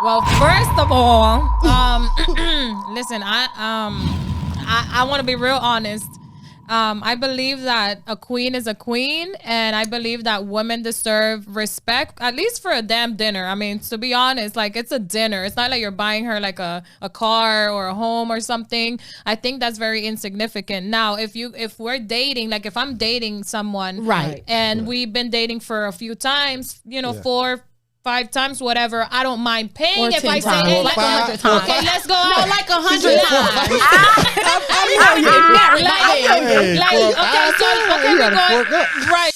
Well, first of all, listen, I want to be real honest. I believe that a queen is a queen, and I believe that women deserve respect, at least for a damn dinner. I mean, to be honest, like, it's a dinner. It's not like you're buying her like a car or a home or something. I think that's very insignificant. Now, if we're dating, like if I'm dating someone, right, and we've been dating for a few times, 4, 5 times, whatever, I don't mind paying if I say, hey, like 100 times. Okay, let's go out. No, like 100 times. We're going right.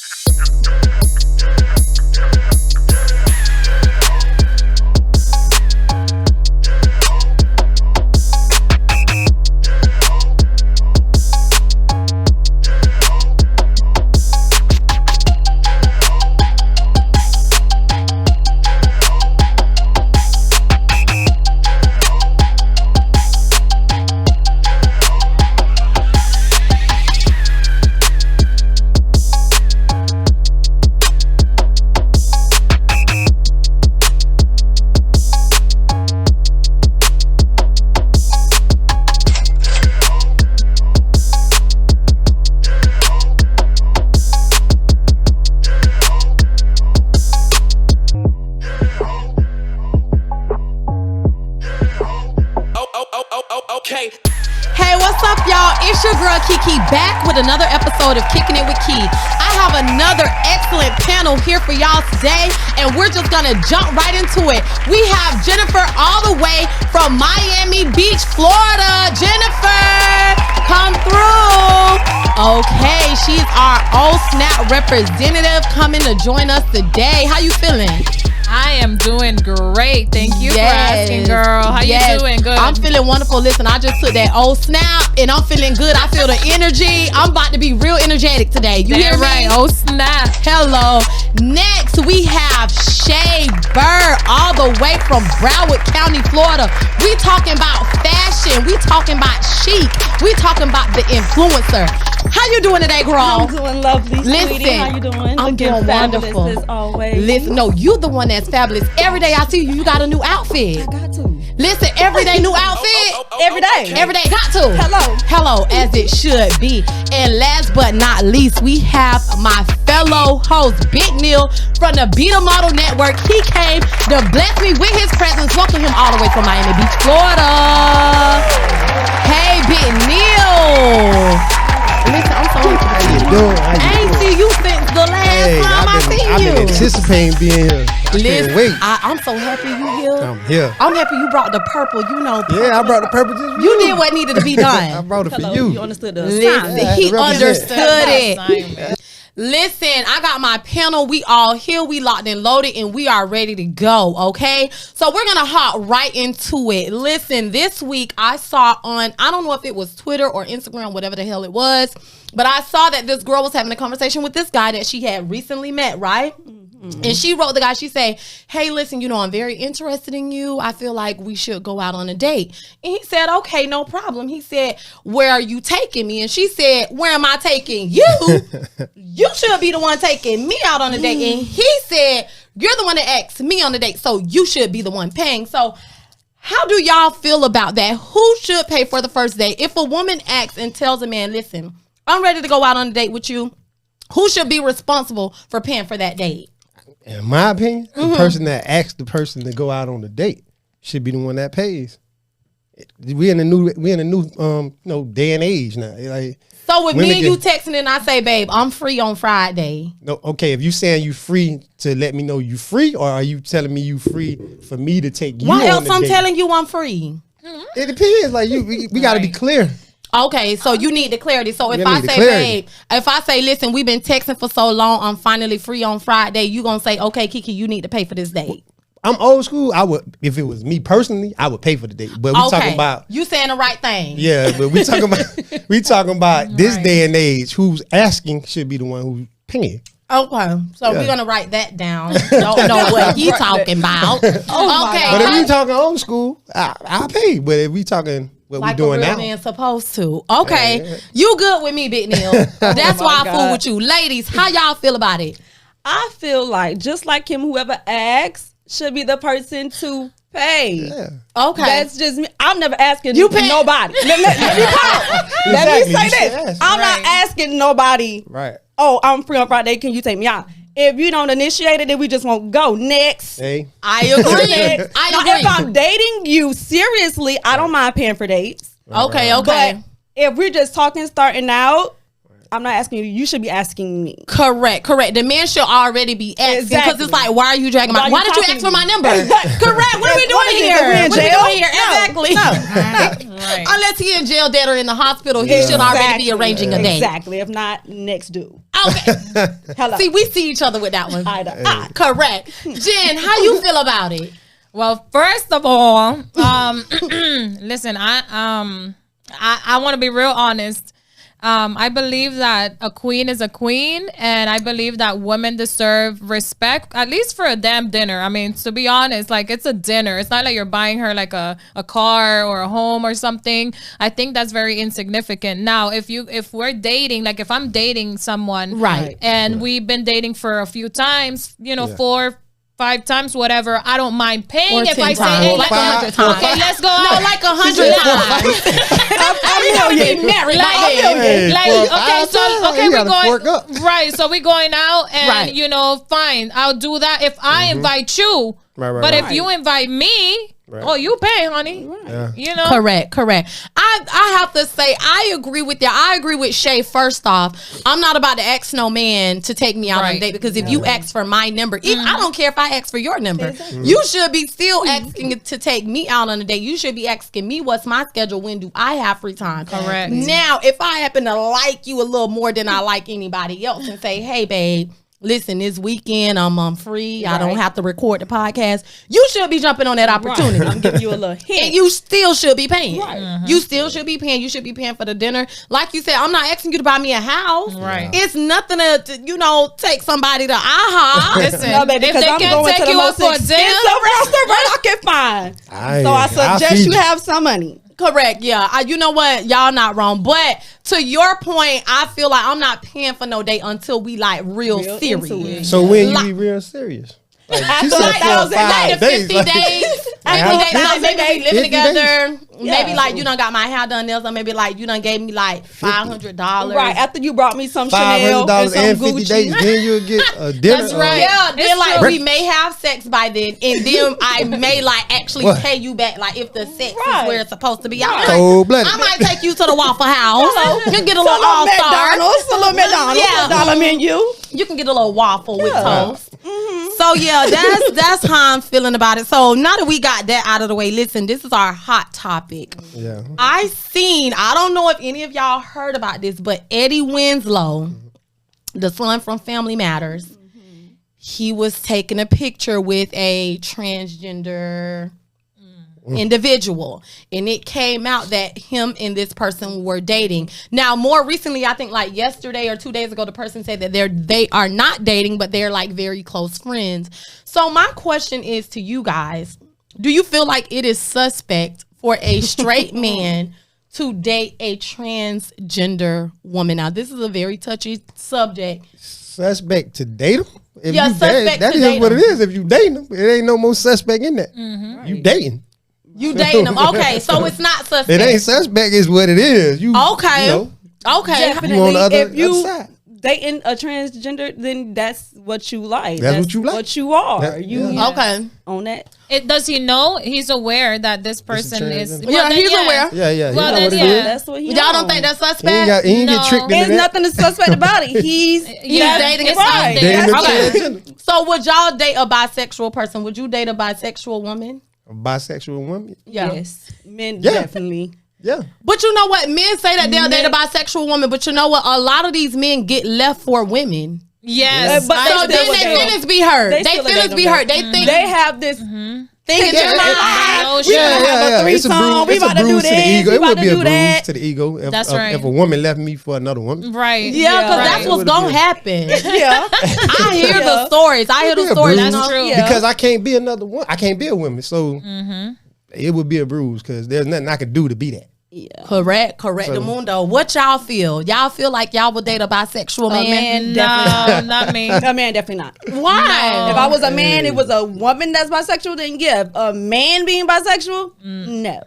Hey, what's up, y'all? It's your girl Kiki back with another episode of Kicking It with Key. I have another excellent panel here for y'all today, and we're just gonna jump right into it. We have Jennifer all the way from Miami Beach, Florida. Jennifer, come through. Okay, she's our old snap representative coming to join us today. How you feeling? I am doing great. Thank you for asking, girl. How you doing? Good. I'm feeling wonderful. Listen, I just took that old snap and I'm feeling good. I feel the energy. I'm about to be real energetic today. You hear me? Right. Oh, snap. Hello. Next, we have Shay, Byrd, all the way from Broward County, Florida. We talking about fashion. We talking about chic. We talking about the influencer. How you doing today, girl? I'm doing lovely. Listen, sweetie. How you doing? I'm doing wonderful. As always. Listen, no, you the one that's fabulous. Every day I see you, you got a new outfit. I got to. Listen, every day new outfit. Every day. Every day got to. Hello, as it should be. And last but not least, we have my fellow host, Big Neil from the Beta Model Network. He came to bless me with his presence. Welcome him all the way from Miami Beach, Florida. Hey, Big Neil. Listen, I'm so happy. How you doing? I ain't see you since the last time I seen you. I've been anticipating being here. Listen, wait. I'm so happy you here. I'm here. I'm happy you brought the purple. Purple. Yeah, I brought the purple just for you did what needed to be done. I brought it for you. You understood the Listen, he understood it. Assignment. Listen, I got my panel. We all here. We locked and loaded, and we are ready to go, okay? So we're going to hop right into it. Listen, this week I saw on, I don't know if it was Twitter or Instagram, whatever the hell it was, but I saw that this girl was having a conversation with this guy that she had recently met, right? Mm-hmm. And she wrote the guy, she said, hey, listen, I'm very interested in you. I feel like we should go out on a date. And he said, okay, no problem. He said, where are you taking me? And she said, where am I taking you? You should be the one taking me out on a date. And he said, you're the one that asked me on the date, so you should be the one paying. So how do y'all feel about that? Who should pay for the first date? If a woman asks and tells a man, listen, I'm ready to go out on a date with you, who should be responsible for paying for that date? In my opinion, the person that asks the person to go out on the date should be the one that pays. We're in a new day and age now. Like, so with me and you texting and I say, babe, I'm free on Friday. No, okay. If you saying you free to let me know you free, or are you telling me you free for me to take you? Why else on I'm date? telling you I'm free? It depends. Like we got to be clear. Okay, so you need the clarity. So if I say, babe, if I say, listen, we've been texting for so long, I'm finally free on Friday, you gonna say, okay, Kiki, you need to pay for this date. I'm old school. I would, if it was me personally, I would pay for the date. But we talking about you saying the right thing. Yeah, but we talking about this day and age. Who's asking should be the one who's paying. Okay, so we're gonna write that down. Don't know what he talking about. Okay, but if you talking old school, I'll pay. But if we talking what like we doing a real now, man supposed to. Okay, you good with me, Big Neil? That's why I fool with you, ladies. How y'all feel about it? I feel like just like him, whoever asks should be the person to pay. Yeah. Okay. That's just me. I'm never asking You pay- nobody. Let me pause. Let me Exactly. say You should this. ask. I'm Right. not asking nobody. Right. Oh, I'm free on Friday. Can you take me out? If you don't initiate it, then we just won't go. Next. Hey. I agree. Next. I Now, agree. if I'm dating you seriously, I don't mind paying for dates. Okay, But okay. if we're just talking, starting out, I'm not asking you. You should be asking me. Correct. The man should already be asking because Exactly. it's like, why are you dragging my? Why Why you did you talking ask to for my me? number? Correct. What are we What doing is it, here? that we in What are we jail? doing here? No. Exactly. Right. Unless he in jail, dead or in the hospital, he should already be arranging a date. Exactly. If not, next dude. Okay. Hello. See, we see each other with that one. Eye to eye. Correct. Jen, how you feel about it? Well, first of all, listen, I want to be real honest. I believe that a queen is a queen, and I believe that women deserve respect, at least for a damn dinner. I mean, to be honest, like, it's a dinner. It's not like you're buying her like a car or a home or something. I think that's very insignificant. Now, if we're dating, like if I'm dating someone, Right. and we've been dating for a few times, Yeah. 4, 5 times, whatever, I don't mind paying Or if 10 I say, times. hey, Like let's 100 times. Okay, let's go No, out. like 100 times. We gotta be married by then. Hey, Like, for okay, 5 so times, okay, you we're gotta going fork up. right. So we're going out, and Right. fine, I'll do that if I invite you. Right, right, but right. if you invite me, Right. oh, you pay, honey. Yeah. Correct. I have to say, I agree with you. I agree with Shay. First off, I'm not about to ask no man to take me out on a Right. date because if you ask for my number, I don't care if I ask for your number. You should be still asking to take me out on a date. You should be asking me what's my schedule. When do I have free time? Correct. Now, if I happen to like you a little more than I like anybody else and say, hey, babe, listen, this weekend I'm free. I don't have to record the podcast. You should be jumping on that opportunity. I'm giving you a little hint. And you still should be paying. Right. You still should be paying. You should be paying for the dinner. Like you said, I'm not asking you to buy me a house. Right. It's nothing to take somebody to AHA. Listen, No, baby, if because they I'm can't going take to the you out most for expensive dinner, restaurant I can find. Aye, So I I suggest feed you you. have some money. Correct. Yeah. You know what? Y'all not wrong. But to your point, I feel like I'm not paying for no date until we like real Real serious. into it. So when you Like- be real serious? Like, After she said like 4 or 5 Like the 50 like- days. How 50 days, like 50 maybe we living 50 together. Yeah. Maybe like you done got my hair done, nails done. Maybe like you done gave me like $500. Right. After you brought me some Chanel $500 and some and 50 Gucci. days, then you'll get a dinner. That's right. Yeah, then It's like true. we may have sex by then, and then I may like actually What? pay you back, like if the sex Right. is where it's supposed to be. I Cold-blooded. might take you to the Waffle House. You get a little all star. McDonald's, a little McDonald's, Yeah. $1 menu. You can get a little waffle with Yeah. toast. So yeah, that's how I'm feeling about it. So now that we got that out of the way, listen, this is our hot topic. Yeah. I don't know if any of y'all heard about this, but Eddie Winslow, the son from Family Matters, he was taking a picture with a transgender individual, and it came out that him and this person were dating. Now, more recently, I think like yesterday or 2 days ago, the person said that they are not dating, but they're like very close friends. So my question is to you guys, do you feel like it is suspect for a straight man to date a transgender woman? Now, this is a very touchy subject. Suspect to date them? If Yeah, you suspect that to is date what 'em. it is. If you dating them, it ain't no more suspect in that. You dating. You dating them. Okay, so it's not suspect. It ain't suspect is what it is. You Okay. You know, Okay. Definitely. You on the other If you side. dating a transgender, then that's what you like. That's what you like. What you are. That- You yeah. Okay. on that. does he know? He's aware that this person is. transgender. Yeah, then, he's aware. Yeah, yeah. Well, you know then, what it yeah. is. That's what he. Y'all on. don't think that's suspect? He ain't No. get tricked into There's that. nothing to suspect about it. He's dating a right. transgender. Dating a Okay. transgender. So would y'all date a bisexual person? Would you date a bisexual woman? A bisexual woman. Yeah. Yes, men Yeah. definitely. Yeah. But you know what? Men say that they'll date a bisexual woman, but you know what? A lot of these men get left for women. Yes. But So they then still their date 'em. feelings be hurt. They They still feelings date be 'em, hurt. They though. think They have this. thinking Yeah, to it- Oh, We shit. gonna have a It's a threesome. bruise. We It's a about to do bruise to the this. ego. We It would about be to a do bruise that. to the ego if, That's if, right. if a woman left me for another woman. Right. Yeah, because Yeah. that's what's gonna happen. Yeah, I hear the Yeah. stories. I hear It'd the be a stories. bruise. you know? That's true. Yeah. Because I can't be another one. I can't be a woman. So it would be a bruise because there's nothing I could do to be that. Yeah. Correct. So- The mundo. What y'all feel? Y'all feel like y'all would date a bisexual man? man, No, not me. A man, definitely not. Why? If I was a man, it was a woman that's bisexual, then yeah. A man being bisexual, no.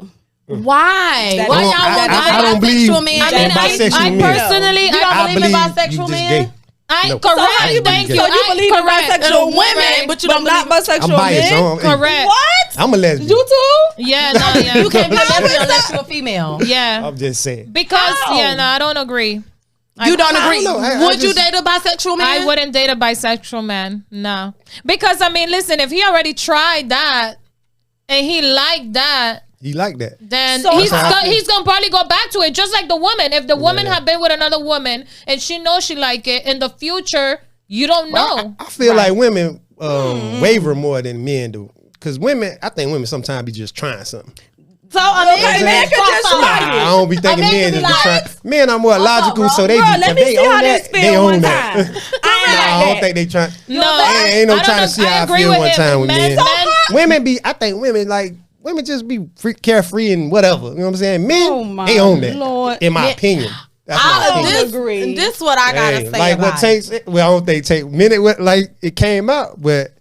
Why? That- Why I- y'all I- want I a don't believe bisexual man? I in mean, bisexual I men. personally, You don't I, believe in you bisexual just men? gay. I No. correct. So how you Thank believe you. So you believe in correct. bisexual women, women, but you but don't not believe- bisexual I'm biased. men? Correct. What? I'm a lesbian. You too? Yeah, no, yeah. You can't be a lesbian unless you're a female. Yeah, I'm just saying. because How? yeah, no, I don't agree. You don't I agree? don't know. I Would you just- date a bisexual man? I wouldn't date a bisexual man. No, because I mean, listen, if he already tried that and he liked that, He like that. then So he's how I feel. he's gonna probably go back to it, just like the woman. If the woman Yeah. had been with another woman and she knows she like it in the future, you don't know. I feel like women waver more than men do. Because women, I think women sometimes be just trying something. So a man, man could just Nah, try I don't be thinking man men can just be be trying. like, Men are more logical, so they Bro, be, let if me they see how own this that, they feel own one that. time. I don't think they try. No, Ain't no I don't trying to know. see how I agree feel with one him. time with Men- men. men- Women be, I think women just be carefree and whatever. You know what I'm saying? Men, Oh, my they own that. Lord. In my opinion. That's my I, opinion. don't agree. this what I gotta Hey, say like about what takes well, I don't think take minute what like it came out, but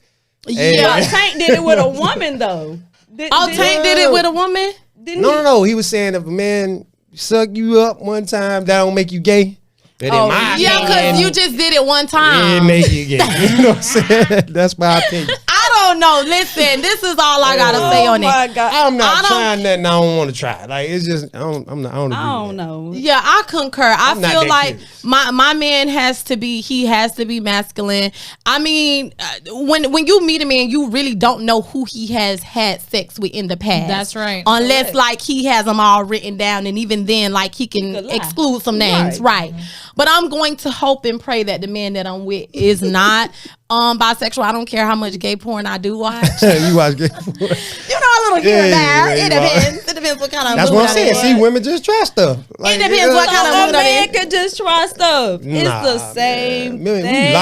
hey. Yeah. Tank did it with a woman though. Tank did it with a woman? Didn't No. He was saying if a man suck you up one time, that don't make you gay. But in my Yeah, opinion, because you just did it one it time. make you gay. You know what I'm saying? That's my opinion. I don't know. Listen, this is all I gotta say on my it. God. I'm not I don't- trying nothing I don't want to try. Like it's just I don't agree. I don't with that. know. Yeah, I concur. I I'm not feel that like curious. my man has to be masculine. I mean, when you meet a man, you really don't know who he has had sex with in the past. That's right. Unless Correct. like he has them all written down, and even then, like he can could lie. exclude some names, right? But I'm going to hope and pray that the man that I'm with is not bisexual. I don't care how much gay porn I do watch. You watch gay porn. You know, a little here and Yeah, there. yeah, It you are. depends. It depends what kind of That's mood what I'm saying. I'm See, in. women just try stuff. Like, depends what kind of A mood I'm man in. could just try stuff. It's the Nah, same man. thing. We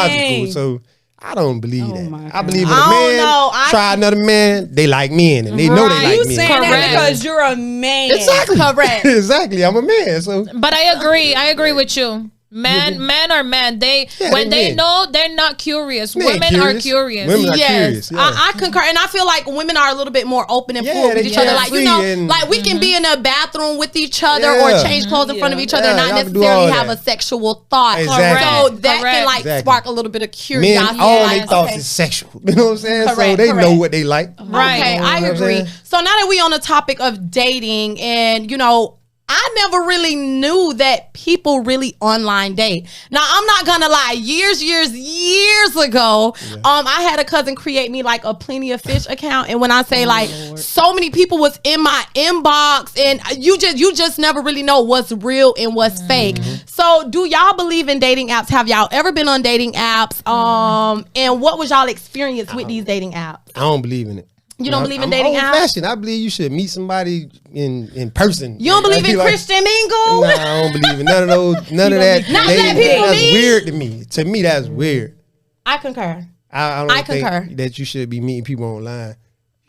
logical, so I don't believe Oh my that. God. I believe if I a don't man know. try another man, they like men, and they know Right. they like You men. saying that Correct. because you're a man. Exactly. Correct. Exactly. I'm a man, so But I agree with you. Men are men. When they they men. know, they're not curious. Men Women are curious. Women are Yes, curious. Yeah. I concur, and I feel like women are a little bit more open and Yeah, fluid with they each other. are Like free and- like we can be in a bathroom with each other Yeah. or change clothes in front of each other, and Yeah, not y'all can do necessarily all have that. a sexual thought. Exactly. So that can Correct. like Exactly. spark a little bit of curiosity. Men, all like, they thoughts okay. is sexual. You know what I'm saying? So Correct, they know correct. what they like. Right. Okay, You know I what I'm agree. saying? So now that we on the topic of dating, and I never really knew that people really online date. Now I'm not gonna lie, years ago, I had a cousin create me like a Plenty of Fish account, and when I say so many people was in my inbox, and you just never really know what's real and what's fake. So do y'all believe in dating apps? Have y'all ever been on dating apps? And what was y'all experience with these dating apps? I don't believe in it. You don't believe in I'm dating apps? old-fashioned. I believe you should meet somebody in person. You don't believe in Christian mingle? Nah, I don't believe in none of those. None of that. Not dating. let people That's meet? weird to me. To me, that's weird. I concur. I don't I think concur. that you should be meeting people online.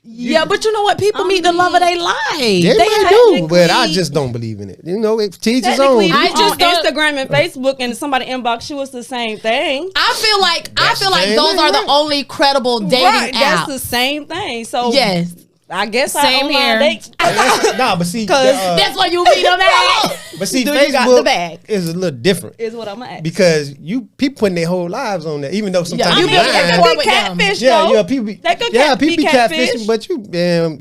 Yeah, but you know what? People meet the love of their life. They might do, but I just don't believe in it. You know, if teach his own. Technically, I I just on don't- Instagram and Facebook, and somebody inbox you, it's the same thing. I feel like That's the same those thing, are right? the only credible dating Right, apps. that's the same thing. So Yes. I guess Same I here. dates. Nah, but see, 'Cause That's why you meet them at. but see, Do Facebook you got the bag? is a little different Is what I'm gonna ask. because people putting their whole lives on there, even though sometimes you they build lying. your It rapport could with be them. catfish, Yeah, though. yeah, people. They could People be be catfish. catfishing, but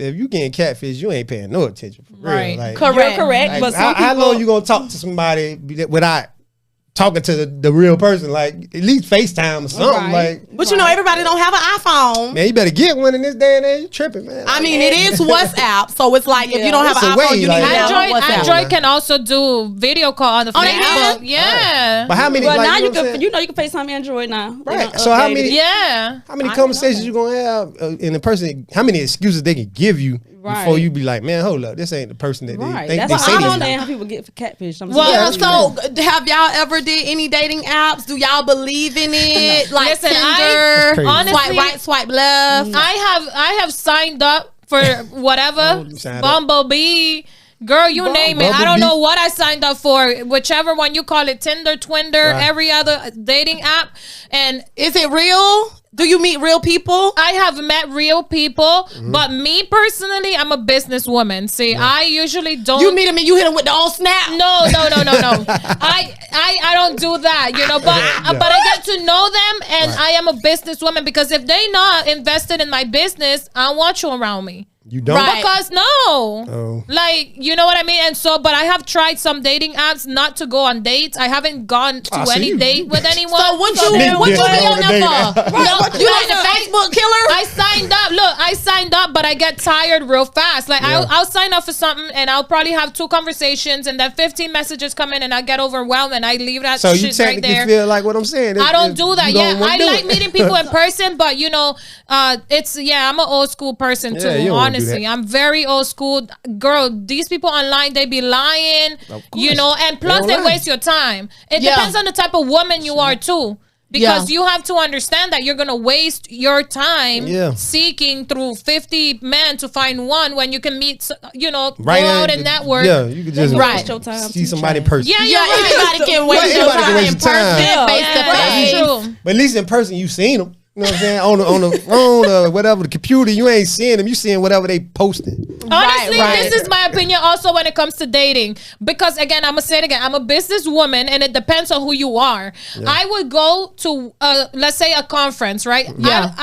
if you getting catfish, you ain't paying no attention for real. Right. Like, Correct. You're correct, like, but some how people. long you gonna talk to somebody without talking to the real person? Like at least FaceTime or something. Right. Like, But everybody don't have an iPhone. man, you better get one in this day and age. You tripping, man. I mean, it is WhatsApp, so it's like if you don't have It's an a iPhone, way, you like- need to have Android, WhatsApp. Android can also do video call on the Oh, they Facebook. can? Yeah. but how many? Well, like, now you you know what I'm can, saying? you can FaceTime Android now. They Right. done So how updated many- it. Yeah. How many I conversations didn't know you gonna have in a person? How many excuses they can give you before Right. you be like, man, hold up, this ain't the person that Right. they think That's they why say I they don't is. understand how people get for catfish. I'm Well, sorry. so have y'all ever did any dating apps? Do y'all believe in it? Like Listen, Tinder, crazy. swipe Honestly- right, swipe left. I have signed up for whatever you signed up. Bumblebee, girl, you name it. I Bumblebee. don't know what I signed up for. Whichever one you call it, Tinder, Twinder, Right. every other dating app. And Is it real? Do you meet real people? I have met real people, but me personally, I'm a businesswoman. See, I usually don't. You meet them and you hit them with the old snap? No. I don't do that, you know. But I get to know them, and I am a businesswoman because if they not invested in my business, I don't want you around me. You don't? Right. Because like, you know what I mean? And so, but I have tried some dating apps not to go on dates. I haven't gone to any date with anyone. So what you Nigga, be yeah, on on a there for? No, You like the Facebook killer? I signed up. Look, I signed up, but I get tired real fast. Like I'll sign up for something, and I'll probably have 2 conversations, and then 15 messages come in, and I get overwhelmed, and I leave that So you shit right technically there. feel like what I'm saying. I don't do that. You don't Yeah, wanna I do like it. meeting people in person, but you know, I'm an old school person Yeah, too. you don't wanna do Honestly, that. I'm very old school. Girl, these people online, they be lying, you know, and plus They they don't lie. waste your time. It Yeah. depends on the type of woman you are too. Because you have to understand that you're gonna waste your time seeking through 50 men to find one when you can meet, you know, go out and network. Yeah, you could just Right. Your time see to somebody in change. person. Yeah, you're right. Anybody can waste your Anybody can time waste in your time. person, face to That's face. true. But at least in person, you seen them. You know what I'm saying? On the phone or whatever, the computer, you ain't seeing them. You seeing whatever they posting. Honestly, right. this is my opinion also when it comes to dating. Because again, I'm going to say it again. I'm a businesswoman and it depends on who you are. I would go to, let's say, a conference, right? Yeah.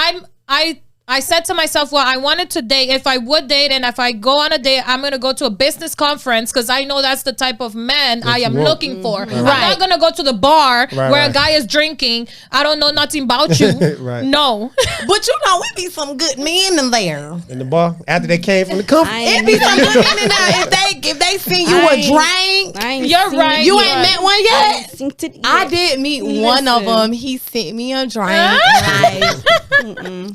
I said to myself, well, I wanted to date. If I would date and if I go on a date, I'm going to go to a business conference because I know that's the type of man I am you want. looking for. I'm Right. not going to go to the bar where a right. guy is drinking. I don't know nothing about you. Right. No. But you know, we be some good men in there. In the bar after they came from the conference. It be some good men in there. If they see you a drink, You're right. you ain't met one yet. I I did meet one of them. He sent me a drink.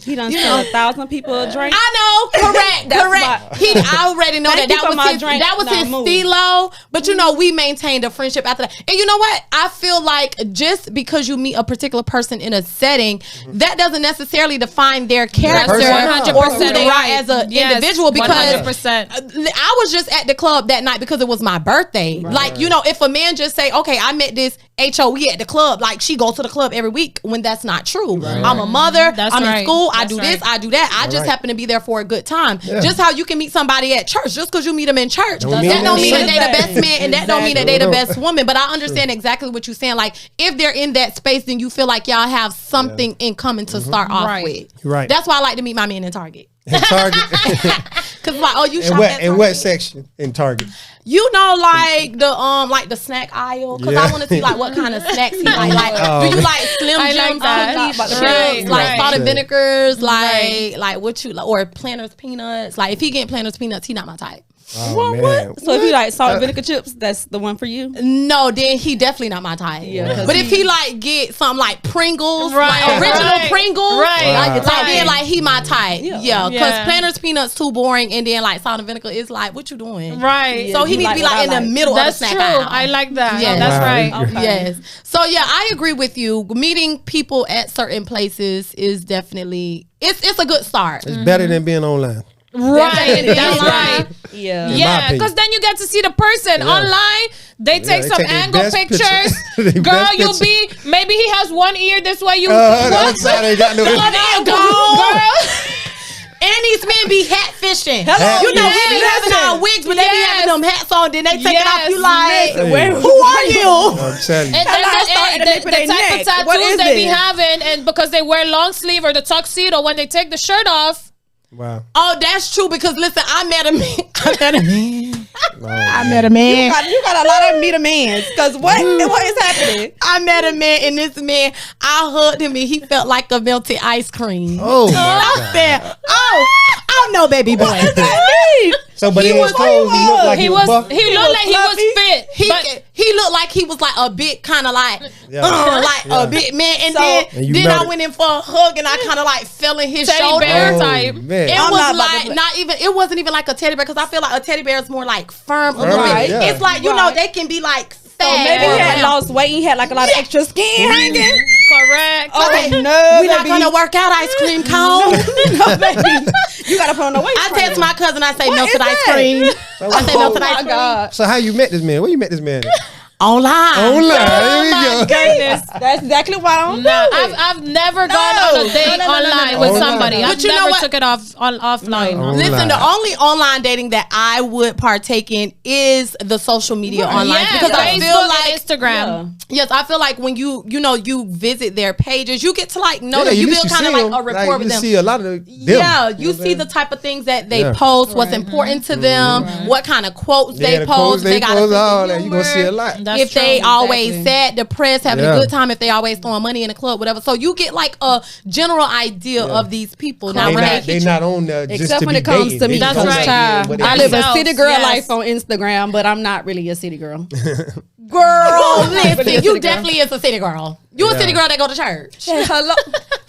He done sell 1,000 people a drink. I know, correct. That's He already know Thank that you for my drink. that was Now his move. stilo. But you know, we maintained a friendship after that. And you know what? I feel like just because you meet a particular person in a setting, that doesn't necessarily define their character That's or who they are as an individual. Because 100%. I was just at the club that night because it was my birthday. Like, you know, if a man just say, okay, I met this HOE at the club, like she goes to the club every week, when that's not true. I'm a mother. That's I'm in right. school. I That's do right. this. I do that. I just happen to be there for a good time. Just how you can meet somebody at church. Just because you meet them in church, Don't that mean don't mean that that they the best man, and that don't mean that they the Exactly. best woman. But I understand exactly what you're saying. Like, if they're in that space, then you feel like y'all have something in common to start off Right. with. Right. That's why I like to meet my men in Target. In Target. Cause like, oh, you in shop what at in Target? what section in Target? You know, like the snack aisle, because I want to see like what kind of snacks he like. Like, do you like Slim I like Jims, that. chips, Right, like right. salt and vinegars, Right. like what you like, or Planters peanuts? Like, if he getting Planters peanuts, he not my type. Oh man. So if you like salt and vinegar chips, that's the one for you. No, then he definitely not my type. Yeah, But if he like get something like Pringles, Right, like original right, Pringles, right, like right. then like he my type. Yeah, because Yeah. Planters peanuts too boring, and then like salt and vinegar is like, what you doing? Right. So he you need to like be what like I in the like. middle That's of the true. snack aisle. I like that. Yes. That's Wow. right. Okay. Yes. So yeah, I agree with you. Meeting people at certain places is definitely it's a good start. It's better than being online. Right. That's Online. right. Yeah. my Yeah, opinion. because then you get to see the person online. They take they some take their angle best pictures. picture. Their Girl, best you'll picture. be maybe he has one ear this way. You The what? other side ain't got no. The other ear Girl. And these men be hat fishing. Hello. You know, we be Yes. having our wigs, but they be having them hats on, then they take it off. Yes. You like, Hey. who are you? I'm telling you. And Hello, then starting to nip the their type neck. of What tattoos is they be this? having, and because they wear long sleeve or the tuxedo, when they take the shirt off, Wow. Oh, that's true. Because listen, I met a man. I met a man. I met a You man. got a lot of meet a man. Because what is happening? I met a man, and this man, I hugged him, and he felt like a melted ice cream. Oh my I God. said, oh no, baby boy. So, but He in his was- clothes, he looked like he was buff. he looked like he was fit. He looked like he was like a bit kind of like, Yeah. like Yeah. a bit man. And So- And you then I melted. went in for a hug, and I kind of like fell in his Teddy shoulder. bear Oh, type. man. It I'm was not about like to- not even. It wasn't even like a teddy bear, because I feel like a teddy bear is more like firm a little Right, bit. yeah. It's like, you know, they can be like fat. Maybe he had or- lost weight. He had like a lot of extra skin hanging. Correct. Okay, Okay, no, we're not baby. gonna work out ice cream cone. No, baby. You gotta put on the weight. I text my cousin. I say What melted is ice that? cream. I say melted Oh ice my cream. God. So how you met this man? Where you met this man? Online. Online. Oh Here my we go. goodness. That's exactly why I don't No, do it. I've never gone on a date No, no, no, no, online no. with Online. somebody. But I've you know never what? took it offline. No. Listen, the Online. only online dating that I would partake in is the social media online Yeah, because I Facebook feel like and Instagram. yes, I feel like when you visit their pages, you get to like know them. at You least build kind of see like a them. rapport with you them. see a lot of them. Yeah, you know what see I'm saying? the type of things that they Yeah. post, what's important to them, what kind of quotes Yeah, they the post. quotes They got post, a all sense that. of You gonna see a humor. lot. That's If they true. always Exactly. sad, depressed, having Yeah. a good time, if they always throwing money in the club, whatever. So you get like a general idea of these people. Now They when not, they hit not on there just Except to when be it comes dating. to me. They That's just right. like, what they I do. live a Themselves, city girl yes. life on Instagram, but I'm not really a city girl. girl, Really a listen, city you girl. definitely is a city girl. You a Yeah. city girl that go to church. Hello.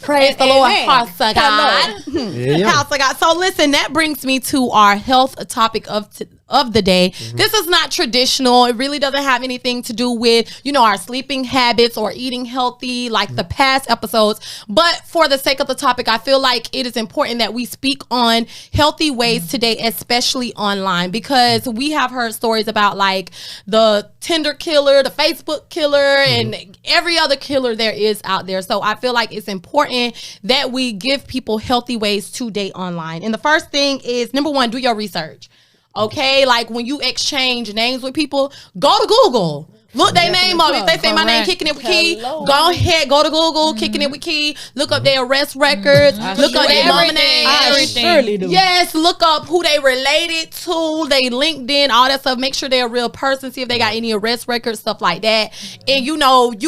Praise the Lord, Amen. house of God. Yeah. House of God. So listen, that brings me to our health topic of the day. This is not traditional. It really doesn't have anything to do with, our sleeping habits or eating healthy like the past episodes. But for the sake of the topic, I feel like it is important that we speak on healthy ways today, especially online, because we have heard stories about like the Tinder killer, the Facebook killer, and every other killer there is out there. So I feel like it's important that we give people healthy ways to date online. And the first thing is, number one, do your research. Okay, like when you exchange names with people, go to Google. Look their name up. If they say my name, Correct. Kickin' It with Key, Hello. go ahead, go to Google, Kickin' It with Key. Look up their arrest records. Look up their mama name. I Everything. surely do. Yes, look up who they related to, they LinkedIn, all that stuff. Make sure they're a real person. See if they got any arrest records, stuff like that. And you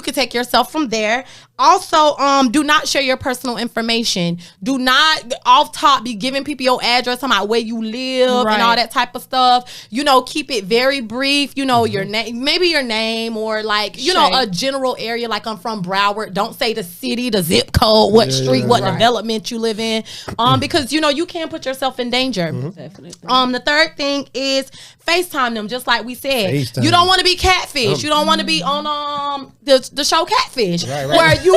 can take yourself from there. Also, do not share your personal information. Do not off top be giving people your address, talking about where you live Right. and all that type of stuff. Keep it very brief. Your name, maybe your name, or like Shay. a general area. Like I'm from Broward. Don't say the city, the zip code, what street, what development you live in. Because you can put yourself in danger. Definitely. The third thing is FaceTime them, just like we said. FaceTime. You don't want to be catfish. You don't want to be on the show Catfish, Right. where you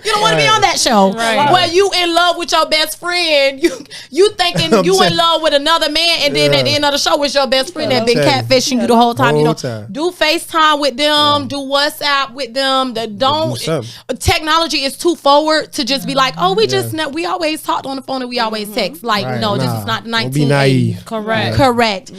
don't want to be on that show Right. where you in love with your best friend. You thinking I'm you in saying- love with another man, and then at the end of the show, it's your best friend that been saying- catfishing you the whole time. Whole time. Do FaceTime with them. Do WhatsApp with them. Don't. something. Technology is too forward to just be like, oh, we always talked on the phone and we always text. Like, Right, no, this nah. is not the Don't 1980s. be naive. Correct. Correct.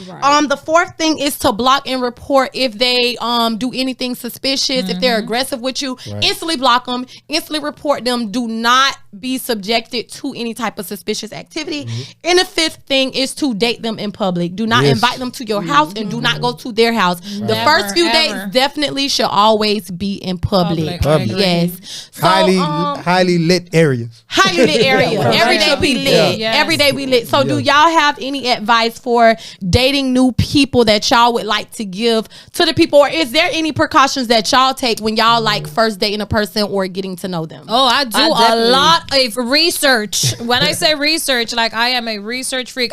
The fourth thing is to block and report if they do anything suspicious. If they're aggressive with you, instantly block them, instantly report them. Do not be subjected to any type of suspicious activity. And the fifth thing is to date them in public. Do not Yes. invite them to your house and do not go to their house. The Never, first few ever. dates definitely should always be in public. Public, I agree. Yes. So, Highly lit areas. highly lit area. Correct. Every day we lit. Yes. Every day we lit. So do y'all have any advice for dating new people that y'all would like to give to the people? Or is there any precautions that y'all take when y'all like first dating a person or getting to know them? Oh, I do a definitely- lot of research. When I say research, like I am a research freak.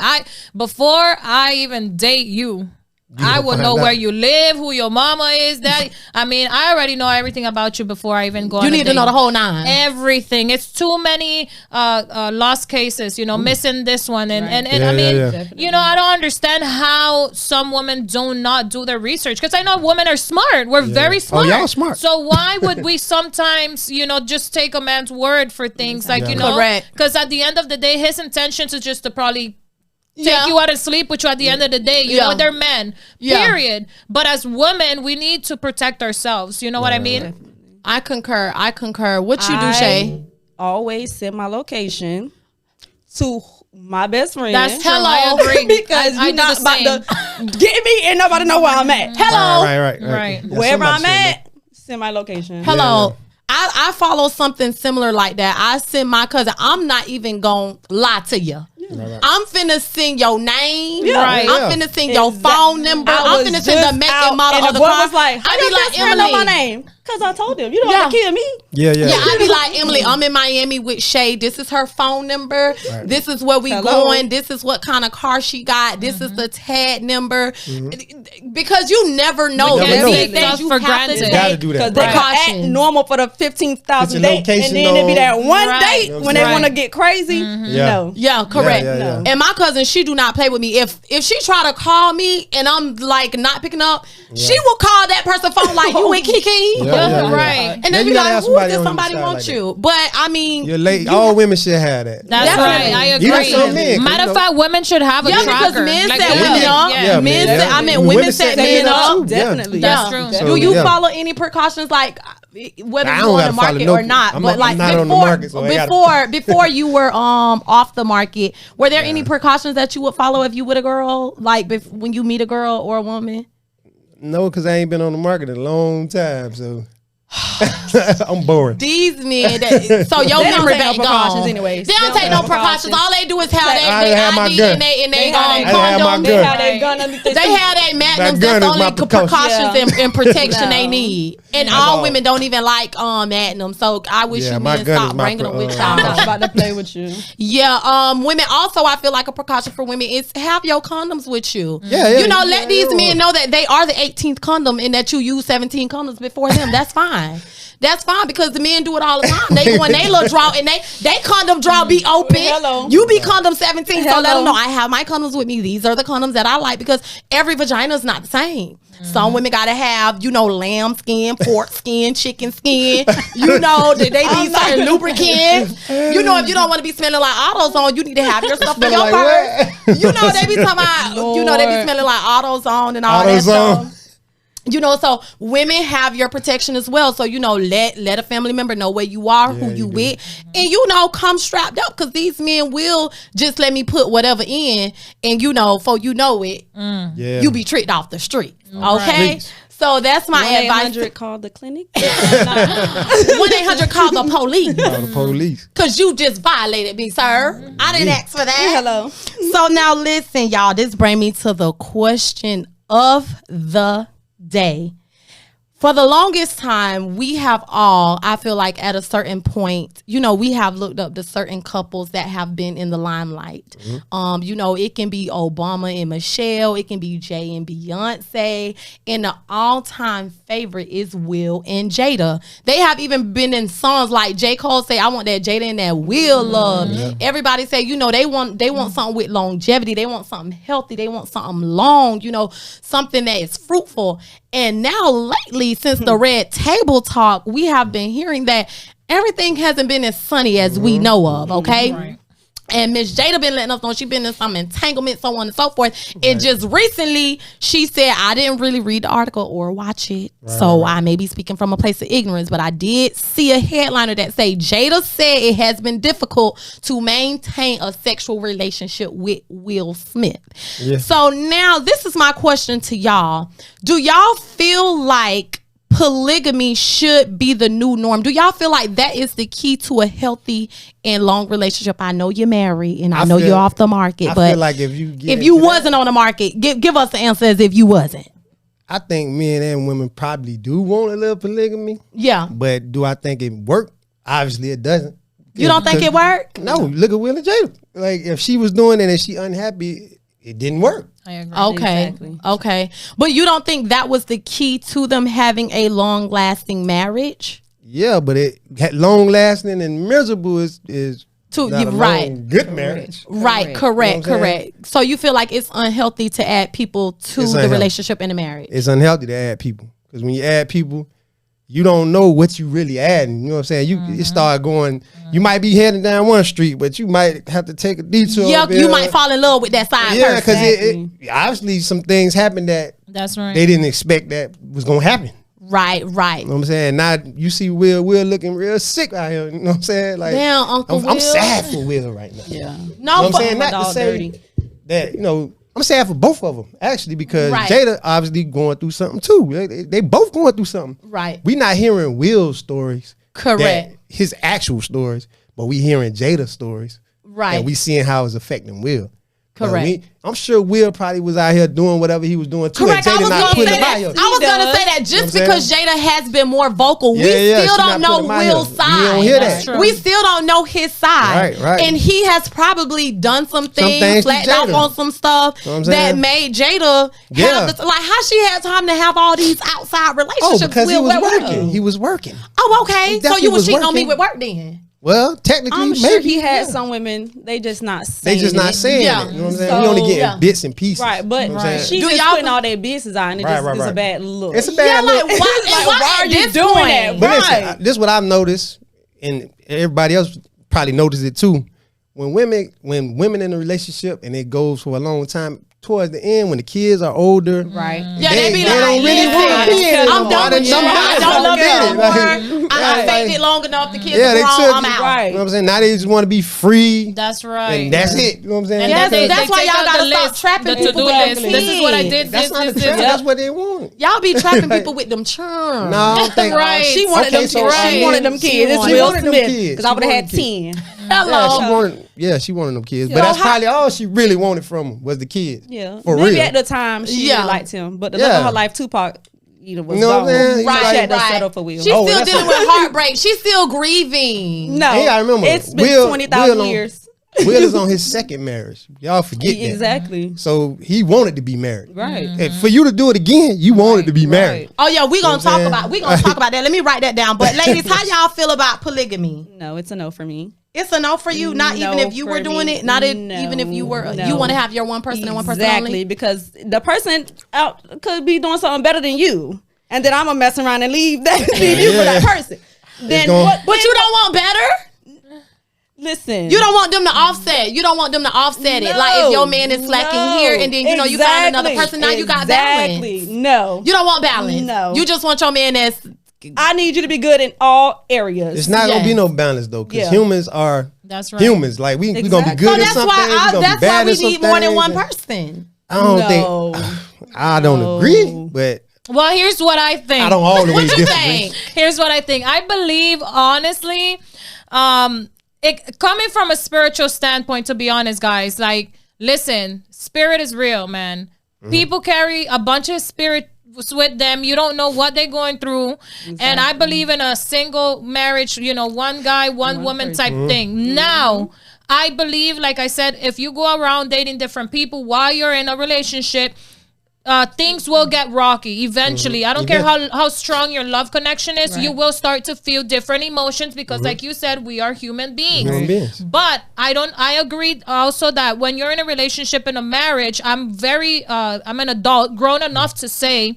Before I even date you, I will know where you live, who your mama is, daddy. I mean, I already know everything about you before I even go on You a need to date. know the whole nine. Everything. It's too many lost cases, missing this one. And Yeah, I mean, yeah. I don't understand how some women do not do their research. Because I know women are smart. We're very smart. y'all smart. So why would we sometimes, just take a man's word for things like, Correct. because at the end of the day, his intentions is just to probably take you out and sleep with you at the end of the day. You know, they're men, Yeah. period. But as women, we need to protect ourselves. You know what I mean? I concur. What you do, Shay? Always send my location to my best friend. That's true. I agree. because I you're do not the about to get me and nobody know where I'm at. Hello. Right. Right. Yeah, Wherever I'm somebody said at, send my location. Hello. I follow something similar like that. I send my cousin. I'm not even gonna lie to you. I'm finna send your name. Yeah. Right. I'm finna send your phone number. I I'm was finna send the just make out, and model and of the the boy car. was like, I "How be your like, best friend know my Emily, name?" Cause I told them, you don't have to kill me. Yeah. Yeah, I'd be like, Emily, I'm in Miami with Shay. This is her phone number. Right. This is where we Hello. going. This is what kind of car she got. This is the tag number. Because you never know. never There's know. these things you For have granted. to You gotta take do that. Because they can act precautions. normal for the 15,000 Put your date, and location then it be that on. one Right. date when they Right. want to get crazy. Yeah. No. Yeah, correct. Yeah. And my cousin, she do not play with me. If she try to call me and I'm like not picking up, she will call that person phone like, you and Kickin? Yeah. Right. And Now they you be gotta like, have who somebody does on your somebody side want like you? But I mean, You're late. All women should have that. That's Definitely. right. I Even agree. some men, 'cause, Matter you of know- fact, women should have a yeah, tracker. because men Like, set yeah. women up. Yeah, Men man. set, I mean, women set men up. Definitely. That's true. Do you yeah. follow any precautions, like whether I you don't on gotta the market follow or no- not? I'm But not- like I'm not on the before, market, so I gotta- before you were off the market, were there any precautions that you would follow if you with a girl, like when you meet a girl or a woman? No, because I ain't been on the market in a long time, so I'm boring. These men, so your They don't memory take no bank precautions gone. anyways. They don't take no precautions. All they do is have I their have my ID gun. and they They have condoms. They gun. have their gun underneath their They seat. have their That magnums. gun That's the is my only precaution. precautions and protection they No. need. And That's all all. women don't even like magnums. So I wish Yeah, you my men gun is stop my bringing them with I'm y'all. not about to play with you. Yeah, women also, I feel like a precaution for women is have your condoms with you. Yeah, You know, yeah, let yeah, these yeah. men know that they are the 18th condom and that you use 17 condoms before them. That's fine. That's fine because the men do it all the time. They go in they little draw and they condom draw be open. Hello. You be condom 17. So let Hello. them know I have my condoms with me. These are the condoms that I like because every vagina is not the same. Some women gotta have, lamb skin, pork skin, chicken skin. They need certain lubricant. If you don't want to be smelling like AutoZone, you need to have your stuff in your Like purse. what? They be talking about, they be smelling like AutoZone and all that AutoZone. stuff. So women have your protection as well. So, let a family member know where you are, who you you do. with. And, come strapped up because these men will just let me put whatever in. And, before you know it, Yeah. you be tricked off the street. Okay? Please. So that's my advice. 1-800 call the clinic. 1-800 call the police. Call the police. Because you just violated me, sir. I didn't ask for that. Hello. So now listen, y'all. This brings me to the question of the day. For the longest time, we have all, I feel like at a certain point, we have looked up to certain couples that have been in the limelight. It can be Obama and Michelle. It can be Jay and Beyonce. And the all-time favorite is Will and Jada. They have even been in songs like J. Cole say, I want that Jada and that Will love. Everybody say, they want something with longevity. They want something healthy. They want something long, something that is fruitful. And now lately, since the Red Table Talk, we have been hearing that everything hasn't been as sunny as we know of, okay? Right. And Miss Jada been letting us know she been in some entanglement, so on and so forth. And just recently, she said, I didn't really read the article or watch it. So I may be speaking from a place of ignorance, but I did see a headliner that say Jada said it has been difficult to maintain a sexual relationship with Will Smith. Yeah. So now this is my question to y'all. Do y'all feel like polygamy should be the new norm? Do y'all feel like that is the key to a healthy and long relationship? I know you're married and I know you're off the market, I but feel like if you wasn't on the market, give us the answer as if you wasn't. I think men and women probably do want a little polygamy, Yeah. but do I think it work? Obviously, it doesn't. You don't think it worked? No, look at Will and Jada. Like if she was doing it and she unhappy, it didn't work. I agree. Okay. Exactly. Okay. But you don't think that was the key to them having a long lasting marriage? Yeah, but it long lasting and miserable is To not a right. long, good marriage. Right, correct, You know what I'm correct. So you feel like it's unhealthy to add people to It's the unhealthy. relationship and the marriage? It's unhealthy to add people because when you add people, you don't know what you really adding. You know what I'm saying? You start going. You might be heading down one street, but you might have to take a detour. Yeah, over you there. might fall in love with that side Yeah, person. because it obviously some things happened that That's right. they didn't expect that was gonna happen. Right. You know what I'm saying? Now you see Will looking real sick out here. You know what I'm saying? Like, Damn, Uncle I'm Will. sad for Will right now. Yeah. You know No, what I'm but saying? my Not to dog say dirty. that, I'm sad for both of them, actually, because Right. Jada obviously going through something too. They both going through something. Right. We not hearing Will's stories. Correct. that- His actual stories, but we hearing Jada's stories. Right. And we seeing how it's affecting Will. Correct. I'm sure Will probably was out here doing whatever he was doing too. Correct. And I Jada was not gonna putting say him out that. here. I was gonna say that just You know what I'm because Jada has been more vocal, Yeah, we yeah, still she don't not know putting him out Will's here. side. We don't hear That's that. true. We still don't know his side. Right. And he has probably done some things, things to flattened off Jada. on some stuff Know what I'm that saying? made Jada Yeah. have this, like how she had time to have all these outside Oh, relationships. because he Will, was where were working. you? He was working. Oh, okay. He So definitely you was was cheating on me working. with work then? Well, technically, I'm maybe. sure he had some women. They just not saying They just not it. saying Yeah. it. You know what I'm saying? So, we only getting yeah. bits and pieces. Right, but You know what I'm saying? she Do just y'all- putting all their business out, and it Right, just right, is a right. bad look. It's a bad look. Like, why, and why are at you this doing point? that? But listen, Right. this is what I've noticed, and everybody else probably noticed it too. When women in a relationship and it goes for a long time, towards the end, when the kids are older, Right. Yeah, they be they like, don't really listen, want to be in it. I'm done with you. I don't love you no more. I Right. faked it long enough. The kids Yeah, are they grown. took I'm it. out. Right. You know what I'm saying? Now they just want to be free, That's right. and that's it. You know what I'm saying? And Yes, then that's why take y'all out gotta the stop list, trapping the people to-do with list. them This is what I kids. did. That's not the This. trap. That's what they want. Y'all be trapping people with them churn. No, I don't think. Right. She wanted Okay, them so kids. she She wanted them She kids. It's wanted Will them Smith. kids. Because I She would have had wanted 10. Hello. She wanted them kids. But So that's how- probably all she really wanted from him was the kids. Yeah. For Maybe real. at the time she Yeah. really liked him. But the Yeah. love of her life, Tupac, was You know what I'm gone. saying? She Right, had to settle for Will. She's Oh, still that's dealing a- with heartbreak. She's still grieving. No. Yeah, I remember. It's been Will 20,000 on- years. Will is on his second marriage. Y'all forget that. Exactly. So he wanted to be married. Right. And for you to do it again, you wanted to be married. Oh yeah, we gonna You know what I'm talk saying? about that. Let me write that down. But ladies, how y'all feel about polygamy? No, it's a no for me. It's a no for you. Not No even if you for were doing me. it. Not if, No, even if you were. no. You want to have your one person and one person Exactly, only. because the person out could be doing something better than you, and then I'm gonna mess around and leave you for that person. Then gonna- what? But you don't want better. Listen, You don't want them to offset. You don't want them to offset it. Like if your man is slacking here and then you find another person, now you got balance. No, You don't want balance. No. You just want your man that's I need you to be good in all areas. It's not gonna Yes. be no balance though, because Yeah. humans are That's right. humans. Like we gonna be Exactly. good so at that's something. why we gonna be that's bad why we at some need more than things. one person. I don't No. think. I don't No. agree, but Well, here's what I think. I don't all the way What you disagree. think? Here's what I think. I believe, honestly, it coming from a spiritual standpoint, to be honest, guys, like, listen, spirit is real, man. People carry a bunch of spirit with them. You don't know what they're going through. And I believe in a single marriage, one guy, one woman type thing. Now, I believe, like I said, if you go around dating different people while you're in a relationship, things will get rocky eventually. I don't care how strong your love connection is. You will start to feel different emotions because, like you said, we are human beings. Human beings. But I agree also that when you're in a relationship, in a marriage, I'm an adult, grown enough to say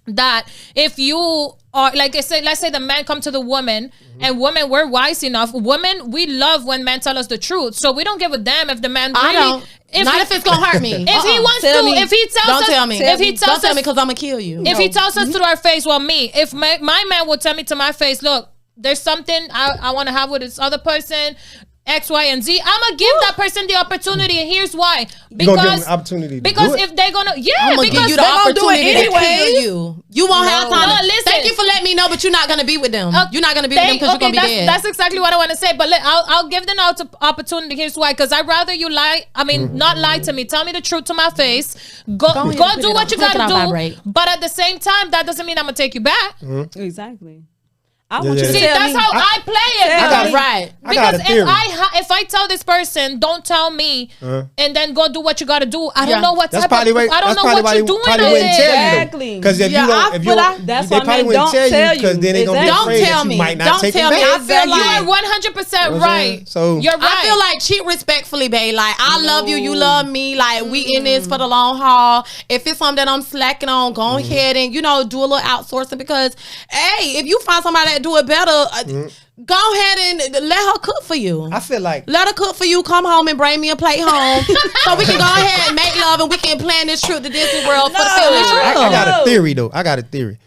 that if you are, like I say, let's say the man come to the woman, and women, we're wise enough. Women, we love when men tell us the truth, so we don't give a damn if the man really. I don't. Not if it's gonna hurt me. If he wants Tell to, me. if he tells Don't us, tell me. if he tells Don't tell us, me because I'm gonna kill you. if he tells us to our face, well, if my man would tell me to my face, look, there's something I want to have with this other person, X, Y, and Z, I'm gonna give that person the opportunity, and here's why. You gonna give Because them an opportunity to because do it? if they're gonna, I'm gonna give you the they're gonna do it opportunity to anyway. kill you. You won't have time. No, to, listen. Thank you for letting me know, but you're not gonna be with them. You're not gonna be with them because you're gonna be dead. That's exactly what I want to say. But I'll give them the opportunity. Here's why. Because I'd rather you lie. I mean, not lie to me. Tell me the truth to my face. Go ahead and do put it what on. you Take it gotta on do. vibrate. But at the same time, that doesn't mean I'm gonna take you back. Exactly. I want you to See, tell that's me. how I play it. I got because- it. Right. I got Because a theory. if I tell this person, don't tell me, and then go do what you gotta do, I don't Yeah. know what That's type probably of, why. I don't know what you're doing Probably out wouldn't there. tell you Exactly. because if Yeah, you don't, if you, that's they why probably men wouldn't don't tell tell you because you. then they're gonna be Exactly. afraid Don't tell that me. you might not Don't take tell it me. back. I feel You like are 100% You know what I'm saying? right. So You're right. I feel like cheat respectfully, babe. Like I love you, you love me. Like we in this for the long haul. If it's something that I'm slacking on, go ahead and do a little outsourcing because, hey, if you find somebody that do it better, go ahead and let her cook for you. I feel like Let her cook for you. Come home and bring me a plate home, so we can go ahead and make love and we can plan this trip to Disney World for the family trip. I got a theory though. I got a theory.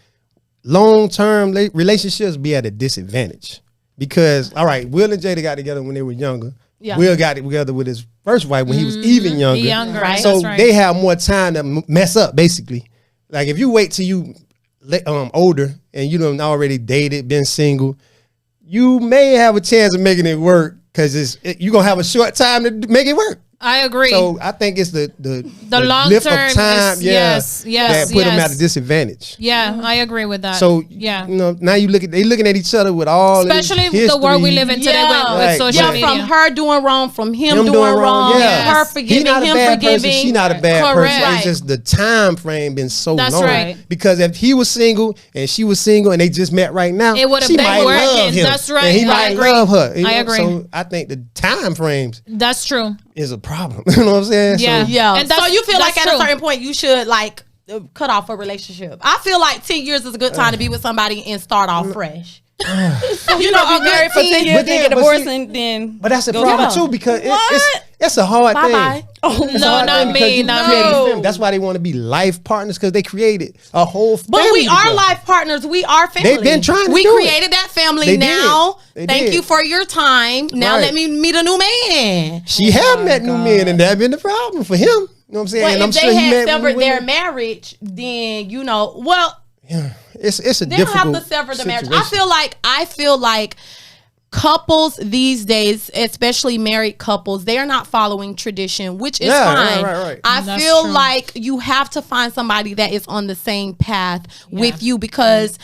Long-term relationships be at a disadvantage because, all right, Will and Jada got together when they were younger. Yeah. Will got together with his first wife when he was even younger. Younger, right? So That's right. they have more time to mess up, basically. Like if you wait till you older and you done already dated, been single, you may have a chance of making it work because you're gonna have a short time to make it work. I agree. So I think it's the long lift term of time, is, yes, that put them at a disadvantage. Yeah, I agree with that. So yeah, you know, now they looking at each other with all especially this the world we history. live in today Yeah. with social media. From her doing wrong, from him doing wrong, yeah. her He forgiving, not a him bad forgiving. person. She not a bad Correct. person. Right. It's just the time frame been so That's long. right. Because if he was single and she was single and they just met right now, It would've she been might working. love him. That's right. And he I might agree. love her. You I know? agree. So I think the time frames That's true. is a problem. You know what I'm saying? Yeah. So, Yeah. And So you feel like that's at true. a certain point you should like cut off a relationship. I feel like 10 years is a good time to be with somebody and start off fresh. You know, be married for 10 years, But then then- get but divorced, see- and then. but that's a Go problem on. too because What? it's a hard Bye-bye. thing. Oh, It's a No, hard not thing me, because you not created me. a family. That's why they want to be life partners because they created a whole family. But we are together. life partners. We are family. They've been trying to We do it. created that family They now. did. They Thank did. you for your time. Now Right. let me meet a new man. She have met new men, and that been the problem for him. You know what I'm saying? But and I'm if sure they he had met severed their women. marriage, then you know, well, It's a they don't difficult have to sever the marriage. situation. I feel like couples these days, especially married couples, they are not following tradition, which is Yeah, fine. right. I That's feel true. like you have to find somebody that is on the same path with you because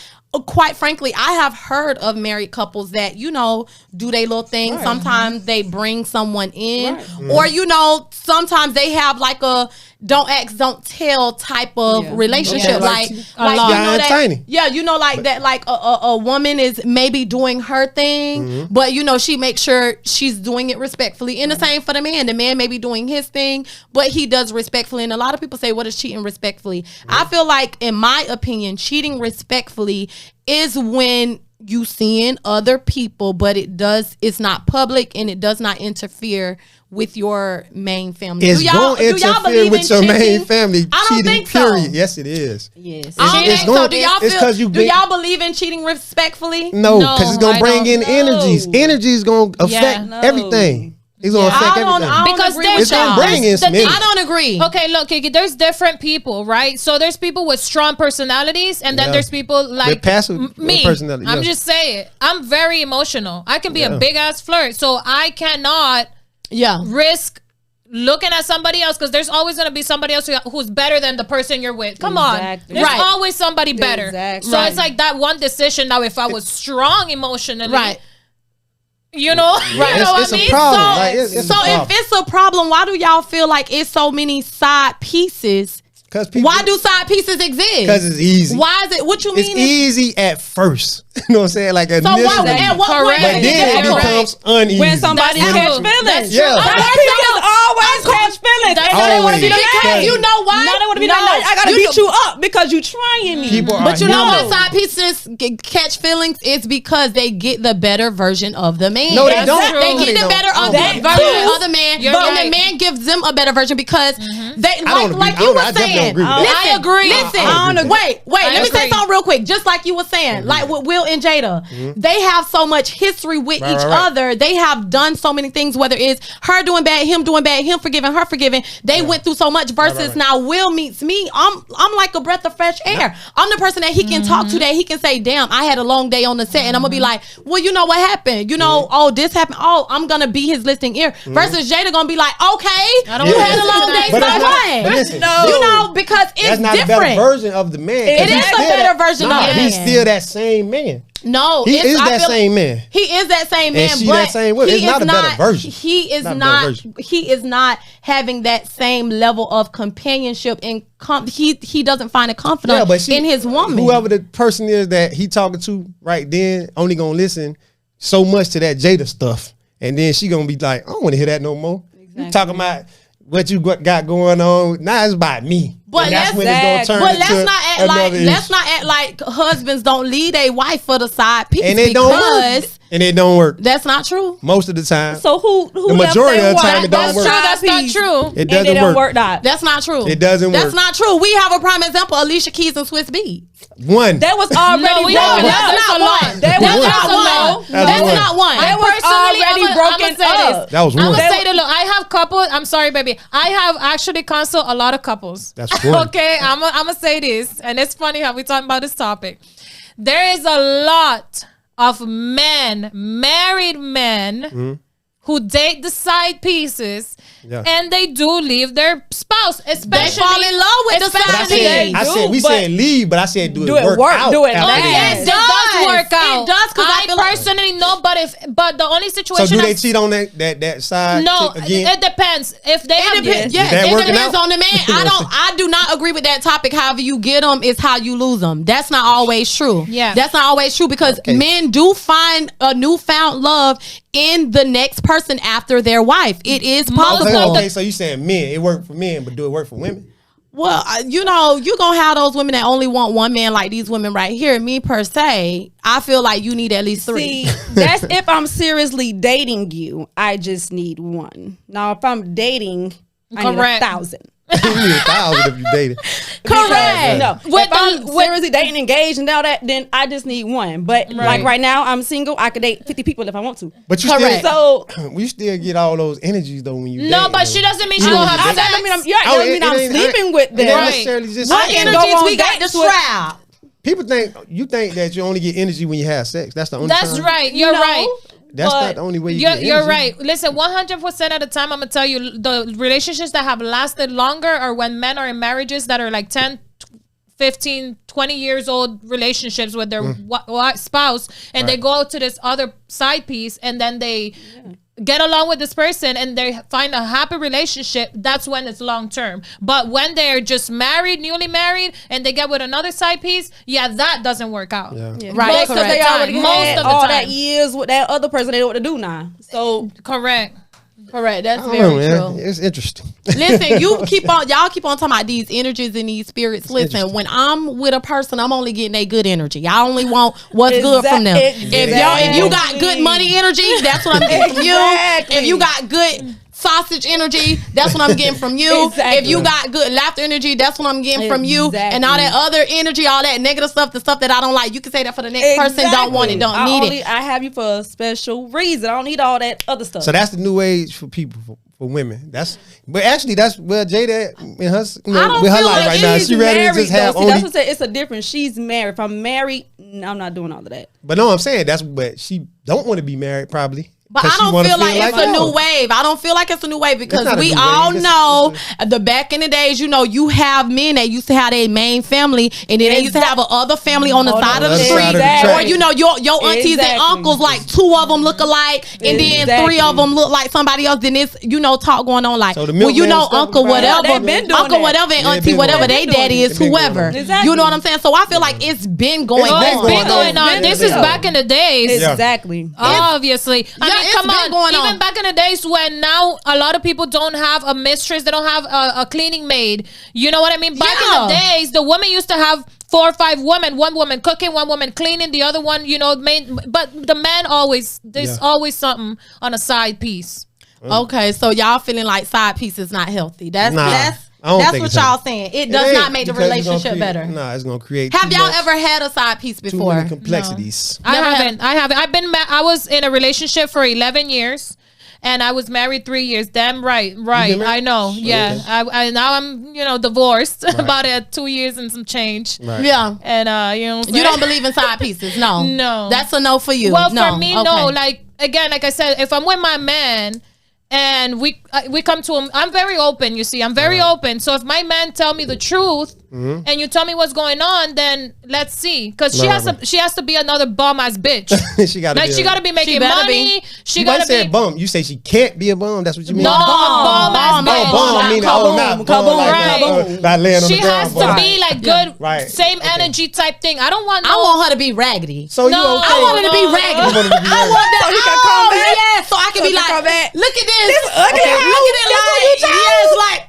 quite frankly, I have heard of married couples that, you know, do they little things. Sometimes they bring someone in or, you know, sometimes they have like a don't ask, don't tell type of Yeah. relationship. Okay, Like like you lot. know Yeah, that, tiny. yeah, you know, like that, like a woman is maybe doing her thing, but you know, she makes sure she's doing it respectfully. And the same for the man. The man may be doing his thing, but he does respectfully. And a lot of people say, what is cheating respectfully? I feel like, in my opinion, cheating respectfully is when you seeing other people, but it's not public and it does not interfere with your main family. It's going to interfere with your main family. I don't cheating, think so. period. Yes, it is. Yes. I don't It's think going- so. Do y'all it's 'cause feel? you Do been- y'all believe in cheating respectfully? No, No, because it's going I to bring in don't. energies. No. Energy is going to affect No. everything. It's going to I affect don't everything. Because agree there's- with It's going y'all. to bring in the some thing- energy. I don't agree. Okay, look, Kiki, there's different people, right? So there's people with strong personalities, and then Yeah. there's people like passive me. personality, I'm yeah. just saying, I'm very emotional. I can be a Yeah. big ass flirt, so I cannot Yeah. risk looking at somebody else because there's always going to be somebody else who's better than the person you're with. Come Exactly. on. There's Right. always somebody better. Exactly. So Right. it's like that one decision. Now, if I was strong emotionally, Right. you know, you know It's what I a mean? problem. So, Like, it's So a problem. if it's a problem, why do y'all feel like it's so many side pieces? 'Cause people- Why do side pieces exist? Because it's easy. Why is it? What you It's mean? easy at first. You know what I'm saying? Like So initially. why? At what point? Correct. But is then it difficult? becomes uneasy. When somebody That's catch true. feelings. That's Yeah. true. Black people always catch feelings. That's And now they want to be the always. man. Because you know why? Now they want to be No. like, now I gotta You beat you up because you trying me. People are But you know human. what side pieces catch feelings? It's because they get the better version of the man. No, they That's don't. true. They No, get the don't. better of That the version too. of the man, You're but right. the man gives them a better version because they I don't agree. like I you don't- were I definitely don't saying. agree with that. I agree. Listen, I don't agree. wait. I Let me say agree. something real quick. Just like you were saying, like with Will and Jada, they have so much history with Right, each right. other. They have done so many things. Whether it's her doing bad, him forgiving, her forgiving. They went through so much. Versus right. now, Will meets me. I'm like a breath of fresh air. I'm the person that he can talk to. That he can say, "Damn, I had a long day on the set," and I'm gonna be like, "Well, you know what happened? You know, oh, this happened. Oh, I'm gonna be his listening ear." Versus Jada gonna be like, "Okay, I don't you wanna had a listen long to day, that. so But that's not- what?" but listen, You know, because it's That's not a different. better version of the man. 'cause It he's is a still better that- version Nah, of the he's man. still that same man. No, He is I that feel- same man. He is that same man, And she but that same woman. he It's not is a better version. He is Not a better not. version. He is not having that same level of companionship and he doesn't find a confidence Yeah, but she, in his woman. whoever the person is that he talking to right then, only gonna listen so much to that Jada stuff, and then she gonna be like, I don't want to hear that no more. You talking about what you got going on? Now it's about me. But And that's let's- when it's gonna turn But into let's not act like another let's issue. not act like husbands don't leave their wife for the side piece And it don't work. because And it don't work that's not true. most of the time. So who The majority of the time it don't That's work. true. That's not true. It And doesn't they don't work. work that. That's not true. It doesn't That's work. not true. We have a prime example: Alicia Keys and Swiss Beats. One. That was already No, we broken don't. up. That's not a lot. one. That That's was not not one. one. That's one. not one. That was already broken up. That was I'm one. gonna say that. Look, I have couples. I'm sorry, baby. I have actually counseled a lot of couples. That's one. Okay, I'm gonna say this, and it's funny how we talking about this topic. There is a lot of men, married men, who date the side pieces. Yeah. And they do leave their spouse, especially They fall in love with the But I side piece. said we said leave, but I said do Do it it work work, out. do it after last. that. yes, it does work out. It does, 'cause I I feel like- personally know, but the only So situation do they I've- cheat on that side? No, again? it depends. If they It have depends. Is that Yes, it working depends out? on the man. I do not agree with that topic. However you get them is how you lose them. That's not always true. Yeah. That's not always true because Okay. men do find a newfound love in the next person after their wife. It is possible. Okay, so you saying men? It worked for men, but do it work for women? Well, you know, you're going to have those women that only want one man like these women right here. Me, per se, I feel like you need at least 3. See, that's if I'm seriously dating you. I just need one. Now, if I'm dating, I need Correct. 1,000. You need 1,000 if you dated. Correct. No, With if I'm the- with- seriously dating, engaged, and all that, then I just need one. But like right now, I'm single. I could date 50 people if I want to. But you Correct. So we still get all those energies though when you No, date, but though. she doesn't mean she You don't know, have that that sex. doesn't mean I'm, yeah, Oh, that doesn't mean I'm ain't- sleeping with it ain't them. necessarily just What sex. can energies go on we got dates to with- trap? People think that you only get energy when you have sex. That's the only That's time. right. You're No, right. That's but not the only way you You're, get you're energy. right. Listen, 100% of the time, I'm going to tell you the relationships that have lasted longer are when men are in marriages that are like 10, 15, 20 years old relationships with their spouse, and they go out to this other side piece, and then they get along with this person and they find a happy relationship. That's when it's long term. But when they're just married, newly married, and they get with another side piece, yeah, that doesn't work out. Yeah. Yeah. Right, Because they correct. already Most had of the all time. that years with that other person. They know what to do now. So Correct. Correct. That's I don't very know, man. true. It's interesting. Listen, y'all keep on talking about these energies and these spirits. Listen, when I'm with a person, I'm only getting a good energy. I only want what's good from them. If you got good money energy, that's what I'm getting from you. Exactly. If you got good sausage energy, that's what I'm getting from you. Exactly. If you got good laughter energy, that's what I'm getting from you. And all that other energy, all that negative stuff, the stuff that I don't like, you can say that for the next person. Don't want it, don't need it. I have you for a special reason. I don't need all that other stuff. So that's the new age for people, for women. But actually that's where Jada in her, I don't with her feel life like right now. she's She ready to married, just have though. See, that's only. what I'm saying. It's a difference. She's married. If I'm married, no, I'm not doing all of that. But no, I'm saying but she don't want to be married probably. But 'Cause I she don't wanna feel like it's a y'all. new wave. I don't feel like it's a new wave because not a we new all wave. know the back in the days, you know, you have men that used to have their main family and then they used to have a other family on the side of the other street. side of the track. Or, you know, your aunties and Exactly. uncles, like 2 of them look alike and then 3 of them look like somebody else. Then it's, you know, talk going on like, So the well, you milkman know, stuff uncle was whatever, They've been doing uncle that. whatever and Yeah, auntie been whatever going they on. daddy is, It's been going whoever. on. Exactly. You know what I'm saying? So I feel like it's been going Oh, it's on. been going on. This is back in the days. Yeah. Exactly. Obviously. I Yeah, mean, it's come been on. going Even on. back in the days when now a lot of people don't have a mistress, they don't have a cleaning maid. You know what I mean? Back in the Yeah. days, the woman used to have 4 or 5 women, one woman cooking, one woman cleaning, the other one, you know, main. But the man there's always something on a side piece. Okay, so y'all feeling like side piece is not healthy. That's Nah, that's I don't that's think what it's y'all healthy. saying. It It does ain't, not make the because it's gonna relationship create- better. Nah, it's gonna create. Have too y'all much- ever had a side piece too before? many complexities? I Never haven't. I've been. I was in a relationship for 11 years, and I was married 3 years. Damn right. been Right. married? I know. Yeah. Okay. I now I'm divorced about 2 years and some change. Right. Yeah. And you know, what I'm You saying? don't believe in side pieces? No. No. That's a no for you. Well, no. for me, Okay. no. Like again, like I said, if I'm with my man and we come to him, I'm very open. You see, I'm very open. So if my man tell me the truth and you tell me what's going on, then let's see. Because she has to be another bum ass bitch. She gotta Like be she got to be making better money. be. She You might got to say be. bum. You say she can't be a bum. That's what you mean. No, bum ass bum, bitch. Oh, bum. I mean, Kaboom, not bum. kaboom, Like, right. not laying on She the ground. has to bum. be like good, Right. same Okay. energy type thing. I don't want. I want her to be raggedy. So No, you okay? I want her to be No. raggedy. You want her to be I raggedy. want that. So he can come back? Yeah, so I can be he can come like, back. look at this. ugly Okay, house. look at it This like, what you chose? yes, like,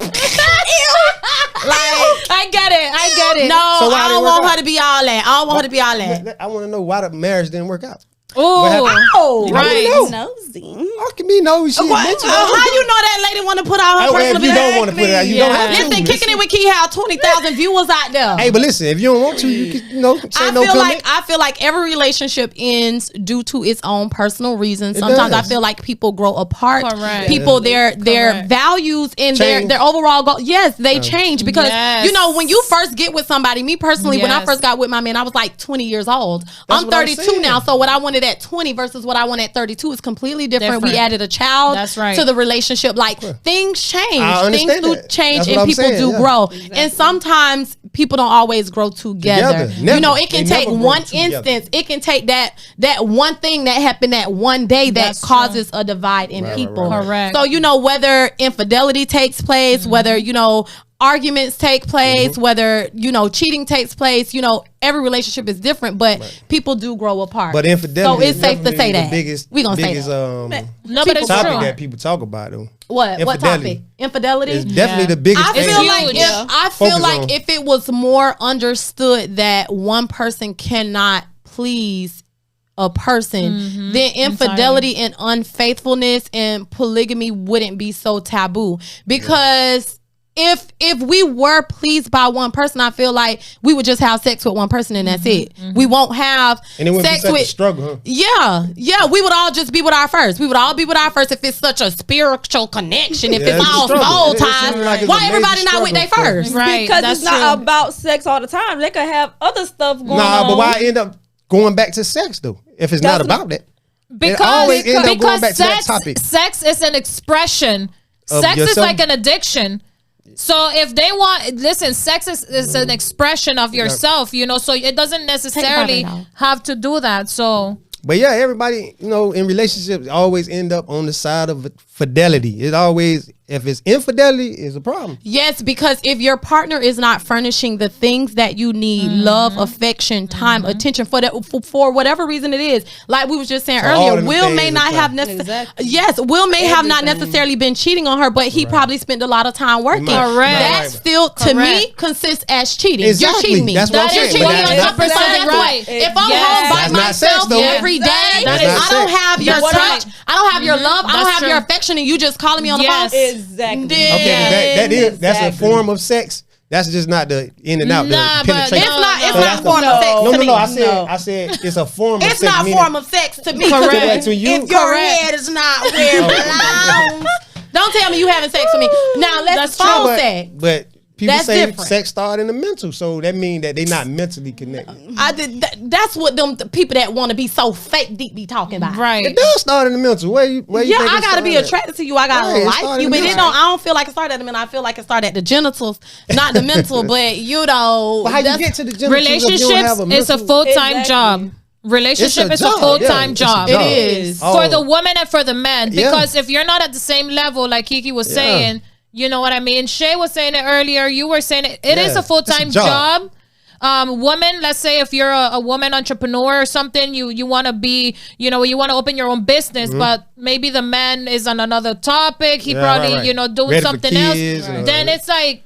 I get it. I get it. no, So why I did it don't work want out? her to be all that. I don't want her to be all that. I want to know why the marriage didn't work out. Ooh. happened? Oh, Right. nosy. How can me know she mentioned How it? you know that lady want to put out her Oh, well, personal if you business? don't want to put it out, you don't have to. Listen, Kicking It with Key have 20,000 viewers out there. Hey, but listen, if you don't want to, you can, say I no feel comment. like every relationship ends due to its own personal reasons. Sometimes I does. feel like people grow apart. Correct. People their Correct. values and Change. their overall goal. Yes, they change because Yes. you know when you first get with somebody. Me personally, when I Yes. first got with my man, I was like 20 years old. I'm what I'm 32 saying. now. So what I wanted wanted at 20 versus what I want at 32 is completely different. We Different. added a child That's right. to the relationship. Like things change. I Things understand do that. change That's and what I'm people saying, do yeah. grow. And sometimes people don't always grow together. Never. You know, it can They take never grow one together. instance. It can take that one thing that happened that one day that That's causes a divide in people. right. Correct. So, you know, whether infidelity takes place, whether, you know, arguments take place, whether, you know, cheating takes place, you know, every relationship is different, but people do grow apart. But infidelity so it's is safe to say definitely that. the biggest, We gonna say biggest, that. No, but it's topic true. that people talk about though. What Infidelity. topic? Infidelity? It's definitely the biggest I thing. feel like huge. Focus on. if it was more understood that one person cannot please a person, then infidelity and unfaithfulness and polygamy wouldn't be so taboo. Because if we were pleased by one person, I feel like we would just have sex with one person and that's it. We won't have And it wouldn't sex be such with a struggle, huh? Yeah, we would all just be with our first. We would all be with our first if it's such a spiritual connection, if Yeah, it's it's a all struggle. soul It ties. seems like it's a Why major everybody not with their struggle for- first? Right. Because That's it's not true. about sex all the time. They could have other stuff going on. Nah, but why end up going back to sex though? If it's not That's about that. Because, always end up going because back to that sex, topic. sex is an expression. Of Sex is yourself. like an addiction. So if they want, listen, sex is an expression of yourself, you know, so it doesn't necessarily out. have to do that. So But yeah, everybody, you know, in relationships always end up on the side of fidelity. It always, if it's infidelity, is a problem. Yes, because if your partner is not furnishing the things that you need, love, affection, time, attention, for whatever reason it is, like we was just saying So all earlier, them Will things may is not fine. have Exactly. yes, Will may have not Everything. necessarily been cheating on her, but he probably spent a lot of time working. might. Correct. That Right. still, to me, Correct. consists as cheating. Exactly. You're cheating me. That's what That I'm is saying. cheating But on that's top not- of Guess right. what? If I'm Yes. home by That's not sex, myself though. every day, That I is- don't have your That's touch, right. I don't have your love, I don't That's have your true. affection, and you just calling me on the Yes. phone. Exactly. Then- Okay, but that's a Exactly. form of sex. That's just not the in and out, Nah, the but penetration. It's not. It's So not that's a form the- of sex No, to me. no. No. I said it's a form of It's sex. not a meaning- form of sex to me. Correct. Correct. To you? If your Correct. head is not where it belongs, don't tell me you having sex with me. Now let's That's phone true. sex. But people That's say different. sex started in the mental, so that means that they're not mentally connected. That's what the people that want to be so fake deep be talking about. right. It does start in the mental. Where you Yeah, think I it gotta be started? attracted to you. I gotta Right, it like started you, in but the it mental. don't. I don't feel like it started at the mental. I feel like it started at the genitals, not the mental. But you know, But how you that's- get to the genitals if you don't Relationships have a is a mental- full-time Exactly. job. Relationship It's is a job, full-time yeah, it's a job. It is. For Oh. the woman and for the man. Yeah. Because if you're not at the same level, like Kiki was Yeah. saying, you know what I mean? Shay was saying it earlier. You were saying it. It is Yeah, a full-time it's a job. Woman, let's say if you're a woman entrepreneur or something, you want to be, you know, you want to open your own business, but maybe the man is on another topic. He Yeah, probably, right. you know, doing Ready for something kids else. and all Then that. it's like,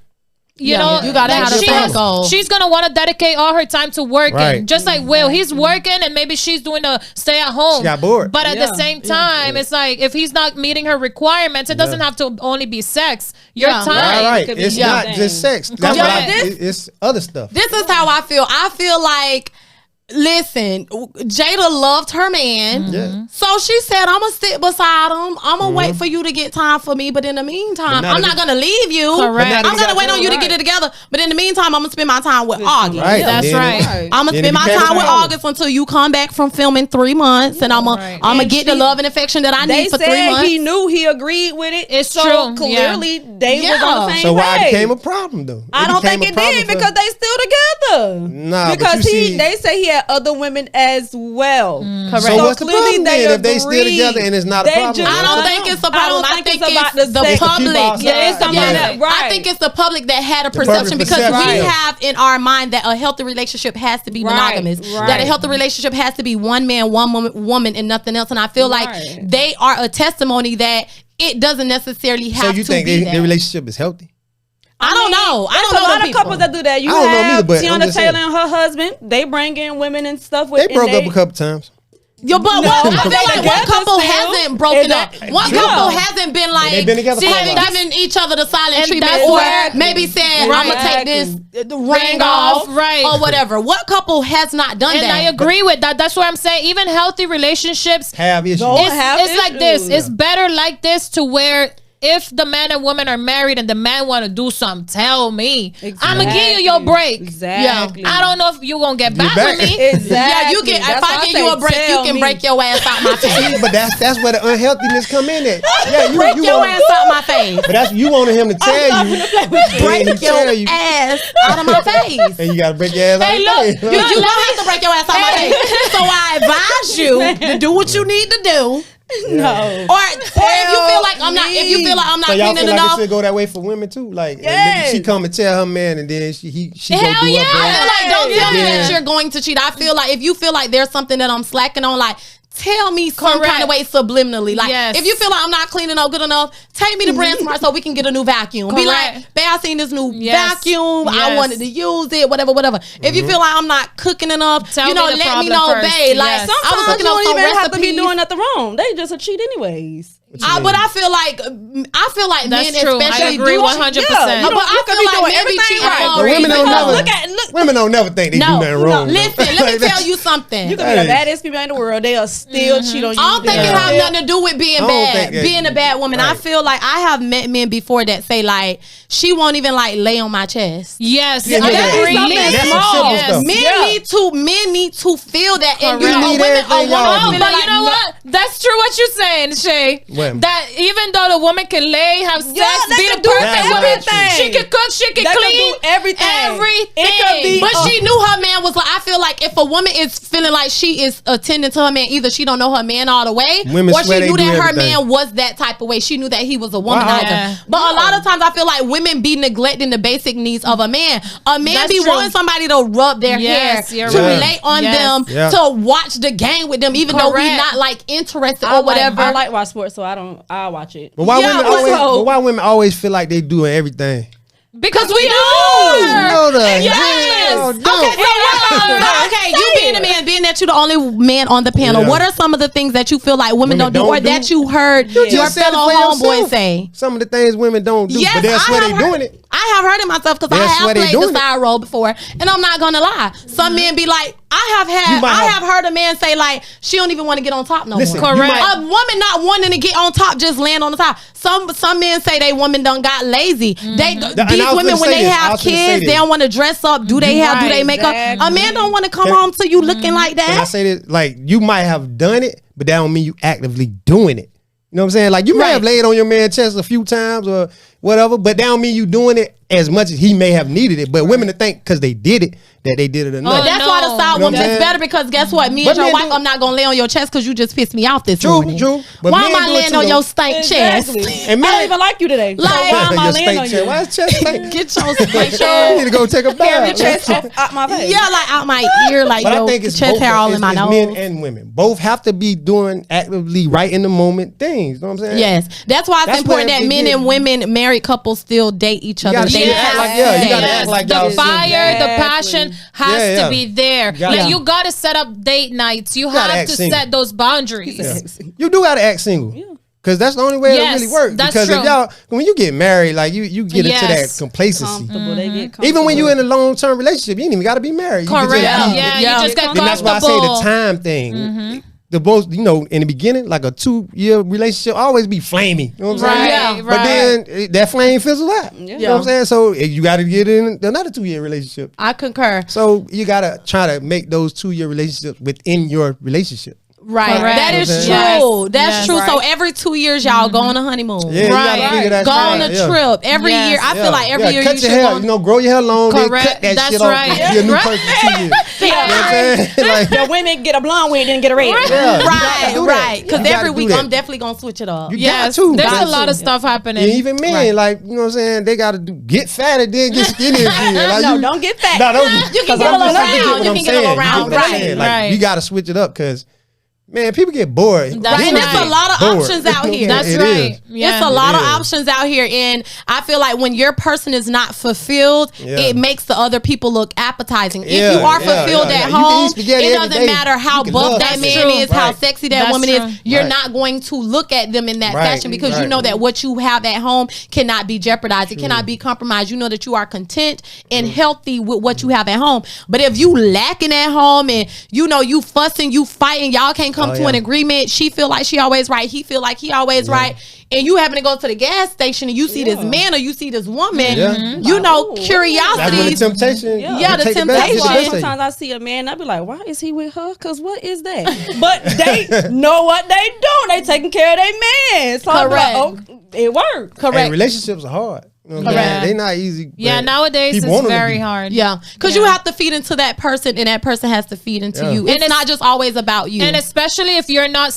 you Yeah, know, you gotta have the she plan has- goal. she's gonna want to dedicate all her time to working, Right. just like Will. He's working, and maybe she's doing the stay at home. She got bored. But at the Yeah. same time, it's like if he's not meeting her requirements, it doesn't have to only be sex. Your Yeah. time. Right. could be It's not anything. just sex. That's Yeah, why this- it's other stuff. This is how I feel. I feel like, listen, Jada loved her man. Yeah. So she said, I'm going to sit beside him. I'm going to wait for you to get time for me. But in the meantime, But not I'm not if- going to leave you. Correct. I'm But not if going to you wait got on you to time. get it together. But in the meantime, I'm going to spend my time with August. Right. That's Then right. it- I'm gonna then spend it my becomes time with a problem. August until you come back from filming 3 months, and I'm Right. gonna And get the she- love and affection that I They need for 3 said months. he knew, he agreed with it. It's so true, clearly they was on the same So why it page. became a problem though? I don't became think a it problem did for- because they still together. Nah, but because you see- they say he had other women as well. Correct. So what's the problem then if they still agreed. together and it's not a They problem? just- I don't think it's a problem. I think it's about the the sex. public. outside. Yeah, it's something Yeah. that, right. I think it's the public that had a public perception because perception, we yeah. have in our mind that a healthy relationship has to be Right, monogamous. right. That a healthy relationship has to be one man, one woman, and nothing else. And I feel like Right. they are a testimony that it doesn't necessarily have So you to think be their that. relationship is healthy? I don't know. I There's don't know a lot them of people. couples that do that. You I don't know have neither, but I'm Tiana just Taylor saying. and her husband. They bring in women and stuff with. They broke up a couple times. Yo, but No, what, I but feel they like one together couple still. hasn't broken up. Exactly. One Yeah. couple hasn't been like they've been together she for a haven't while. given each other the silent And treatment, that's or Exactly. maybe said, "I'm gonna take this the ring off, right. or whatever." What couple has not done And that? I agree with that. That's what I'm saying. Even healthy relationships, Have issues. Don't it's have like this. issues. It's better like this to where if the man and woman are married and the man want to do something, tell me. Exactly. I'm gonna give you your break. Exactly. Yeah. I don't know if you gonna get back back. with me. Exactly. Yeah, you can. If I give you a break, you can break your ass out my face. But that's where the unhealthiness come in at. Yeah, you Break your want, ass out my face. but that's you wanted him to tell you. Break and he tell you, your ass out of my face. and you gotta break your ass out Hey, your look, face. You don't have to break your ass out my face. So I advise you to do what you need to do. No. Or if you feel like I'm not, if you feel like I'm not So y'all cleaning feel like it enough, should go that way for women too? Like Yes. she come and tell her man, and then she Hell go do yeah. her I best. feel like don't tell me Yeah. that you're going to cheat. I feel like if you feel like there's something that I'm slacking on, like tell me some Correct. kind of way subliminally. Like Yes. if you feel like I'm not cleaning up good enough, take me to Brand Smart so we can get a new vacuum. Be Correct. like, babe, I seen this new Yes. vacuum. I Yes. wanted to use it, whatever. If you feel like I'm not cooking enough, Tell you me know, the let me problem know, first. babe. Like Yes. I was Sometimes looking you up don't some even have to be recipes. doing nothing wrong. They just a cheat anyways. But I feel like That's men true. I especially agree do 100%. Yeah, you But I could feel be like doing men be everything cheating right. for But a women reason. don't Because never. look. Women don't never think they No, do nothing wrong. Listen, let me tell you something. You could be the baddest people in the world. They'll still cheat on you. I don't think it Yeah. has nothing to do with being I don't bad, think it- being a bad woman. I Right. feel like I have met men before that say like, she won't even like lay on my chest. Yes, Yeah, I yeah. agree. That's some simple Yes. stuff. Men need to feel that, and you Correct. know, You need women everything, are y'all Oh, do. but you know what? That's true what you're saying, Shay. What? That even though the woman can lay, have sex, they be can a do perfect woman, everything. she can cook, she can They can clean, do everything. everything. It could be But she knew her man was like, I feel like if a woman is feeling like she is attending to her man, either she don't know her man all the way, Women or she swear they knew do that her everything. man was that type of way. She knew that he was a womanizer. Yeah. But a lot of times I feel like women be neglecting the basic needs of a man. A man That's be true. wanting somebody to rub their Yes, hair, you're to right. lay on Yes. them, Yeah. to watch the game with them, even though we Correct. not like interested I or whatever. I like watch sports, so I'll watch it. But why Yeah, women but always? so- But why women always feel like they doing everything? Because we You are. know that. Yes. Oh, Okay, don't. okay, you being a man, being that you're the only man on the panel, Yeah. what are some of the things that you feel like women don't do, or that you heard your just said it fellow for homeboys yourself. say? Some of the things women don't do, but they'll swear they have doing heard, it. I have heard it myself because I They'll have swear they played the doing it. side role before, and I'm not gonna lie. Some men be like, I have heard a man say like, she don't even want to get on top no Listen, more. you Correct. might- A woman not wanting to get on top, just land on the top. Some men say they women done got lazy. Mm-hmm. They And these I was women finna when say they this. I have was finna say kids, this. they don't want to dress up. Do they have? Do they Right, make up? exactly. A man don't want to come Can- home to you looking like Can I that. say this? Like, you might have done it, but that don't mean you actively doing it. You know what I'm saying? Like, you may Right. have laid on your man's chest a few times or whatever, but that don't mean you doing it as much as he may have needed it. But women to think because they did it, that they did it enough. But that's no. why the side You know what woman I'm is saying? better because guess what? Me But and your men wife, do- I'm not gonna lay on your chest because you just pissed me off this True, morning. true. But Why men am I do it laying too, on though. your stank chest? Exactly. And I don't men- even like you today. Like- so why am I Your laying on stank you? chest. Why is chest stink? Get your stank You chest. need to go take a Tear your bath. chest out my face. Yeah, like out my ear, like But I your think it's chest both. hair all in my It's nose. men and women. Both have to be doing actively right in the moment things. You know what I'm saying? Yes, that's why it's That's important where that it men get- and women, married couples, still date each other. gotta They treat it have like- to yeah, you gotta date. act like the y'all- fire, the Exactly. passion has Yeah, yeah. to be there. gotta- Like you gotta set up date nights. You gotta have act to single. set those boundaries. Yeah. You do gotta act single. Cause that's the only way Yes, it really works. that's Because true. if y'all, when you get married, like you get into that Yes. complacency. Comfortable. They get comfortable. Even when you're in a long term relationship, you ain't even gotta be married. You can Correct. just be- Yeah, Yeah. you just get And that's why I say comfortable. the time thing. The most, you know, in the beginning, like a 2-year relationship, always be flamey. You know what I'm saying? Right, Yeah. But then that flame fizzles out. You know what I'm saying? So you got to get in another 2-year relationship. I concur. So you got to try to make those 2-year relationships within your relationship. Right. Correct. That is true. Yes. That's Yes. true. So Right. every 2 years, y'all go on a honeymoon. Yeah, you got to Right. figure that Go shit on a out. Yeah. trip every Yes. year. I feel like every year cut you your should hair, go on. you know, grow your hair long, then Correct. cut that That's shit off. right. And be a new Right. person for 2 years. You know what I'm saying? Like, The women get a blonde wig, then get a red. yeah, you gotta Right, do that. right. Because You gotta every do week that. I'm definitely gonna switch it up. You Yes, got to. there's Got a lot to. of stuff happening. And even men, Right. like, you know what I'm saying, they got to get fat and then get skinny again. Like, No, don't get fat. No, don't You can get a I'm little just saying, round. get what You I'm can get a little saying. round. Get what I'm Right, saying. Like, right. you got to switch it up because, man, people get bored. That's And it's a lot of Bored. options out here. That's It right. is. Yeah. It's a lot of is. options out here, and I feel like when your person is not fulfilled, Yeah. it makes the other people look appetizing. If Yeah, you are yeah, fulfilled yeah, at yeah. You can home, eat spaghetti it every doesn't day. matter how You can buff love that that man shit. is, how Right. sexy that That's woman true. is. You're Right. not going to look at them in that Right, fashion because you right. know that what you have at home cannot be jeopardized. It cannot be compromised. You know that you are content and healthy with what you have at home. But if you lacking at home and you know you fussing, you fighting, y'all can't come to an agreement. She feel like she always right. He feel like he always right. And you happen to go to the gas station and you see this man or you see this woman. You know, curiosity. That's when the temptation. Yeah, the temptation. That's why sometimes I see a man, I be like, why is he with her? Because what is that? But they know what they do. They taking care of their man. So Correct. Like, oh, it works. Correct. And relationships are hard. You know what I'm saying? They not easy. Yeah, nowadays it's very hard. Yeah, because you have to feed into that person, and that person has to feed into you. It's not just always about you. And especially if you're not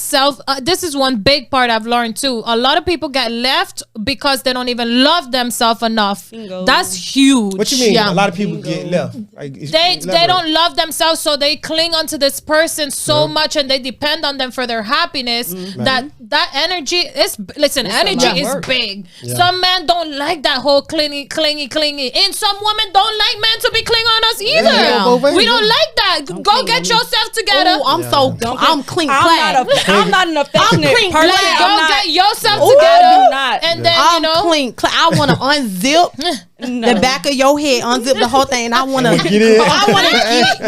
this is one big part I've learned too. A lot of people get left because they don't even love themselves enough. Bingo. That's huge. What you mean? A lot of people get left. Like, They don't love themselves, so they cling onto this person so much, and they depend on them for their happiness. That energy is energy is big. Some men don't like that whole clingy, and some women don't like men to be clinging on us either. We don't like that. Go get yourself together. I'm clean. I'm not an affectionate person. Go get yourself together. And then I'm clean. I want to unzip the back of your head, unzip the whole thing, and I want to get it. I want to get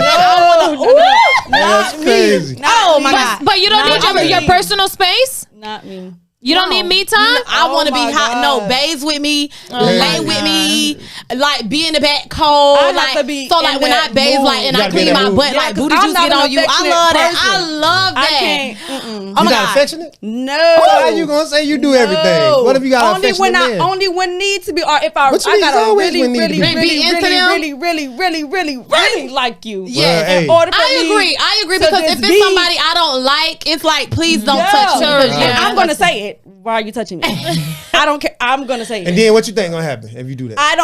That's crazy. Oh my God. But you don't need your personal space. Not me. You don't need me time? I want to be hot. No, bathe with me, lay with me, like be in the back cold. I have to be so like when I bathe, like and I clean my butt, like booty juice get on you. I love that. I love that. I can't. You not affectionate? No. How you gonna say you do everything? What if you got only affectionate man? Only when need to be, or if I What you mean gotta always really, when need to really, be? really like you. Yeah, in order for I agree to because just if it's somebody I don't like, it's like please don't touch me. I'm gonna say it. Why are you touching me? I don't care. I'm gonna say it. And then what you think gonna happen if you do that? I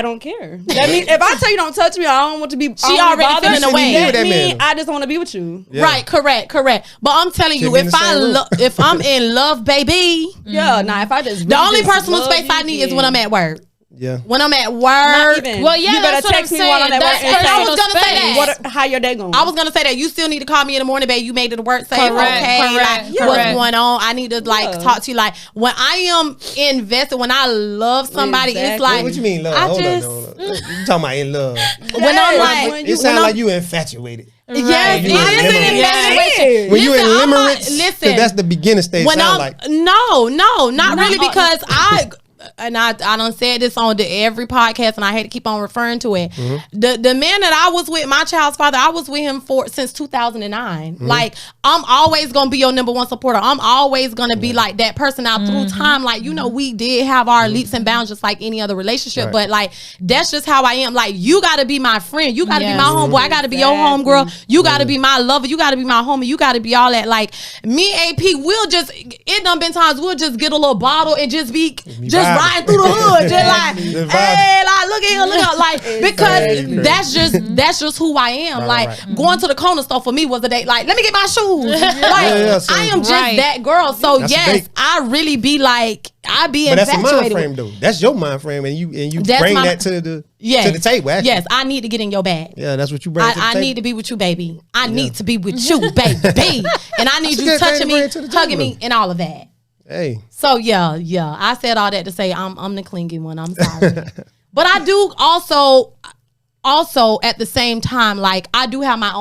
don't care. That means if I tell you don't touch me, I don't want to be. She already feeling away. That means I just want to be with you. Yeah. Right, correct. But I'm telling you, if I'm in love, baby. Yeah, nah. If I just the only personal space I need is when I'm at work. Yeah. When I'm at work. Well, yeah, you better text me while I'm at work. And I was gonna say that. How your day going? I was gonna say that you still need to call me in the morning, babe. You made it to work safe, Correct, okay? correct, like, what's going on? I need to talk to you. Like when I am invested, when I love somebody, it's like what you mean love? Hold on. You talking about in love? When I'm like, it sounds like you infatuated. Yes, it is an infatuation. When you in limerence, listen, that's the beginning stage. When sound I'm like no, not really, because I done said this on every podcast, and I hate to keep on referring to it. The man that I was with, my child's father, I was with him since 2009. Like I'm always gonna be your number one supporter. I'm always gonna be like that person. Now through time, like we did have our leaps and bounds, just like any other relationship. But like that's just how I am. Like you gotta be my friend. You gotta be my homeboy. I gotta be your homegirl. You gotta be my lover. You gotta be my homie. You gotta be all that. Like me, AP, it done been times we'll just get a little bottle and just riding through the hood, just like, hey, like look at him, look up, like because that's just who I am. Going to the corner store for me was a day. Like, let me get my shoes. I am just that girl. So yes, I really be like, I be but infatuated. That's a mind frame though. That's your mind frame, and you bring that to the table. Actually. Yes, I need to get in your bag. Yeah, that's what you bring. I need to be with you, baby. I need to be with you, baby, and I need you touching me, hugging me, and all of that. Hey. So yeah. I said all that to say I'm the clingy one. I'm sorry. But I do also at the same time, like I do have my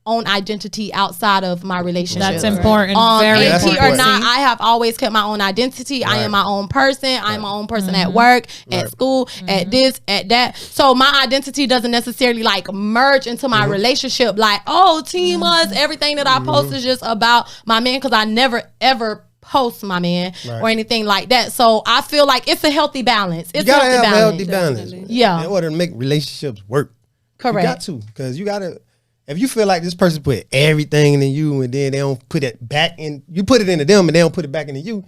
own identity outside of my relationship. That's important. Very important. or not, I have always kept my own identity. Right. I am my own person. I am my own person at work, at school, at this, at that. So my identity doesn't necessarily like merge into my relationship. Like, oh, team us. Everything that I post is just about my man, because I never ever post my man or anything like that. So I feel like it's a healthy balance. It's you gotta have a healthy balance. Yeah. In order to make relationships work. Correct. You got to, because you gotta. If you feel like this person put everything into you and then they don't put it back in, you put it into them and they don't put it back into you,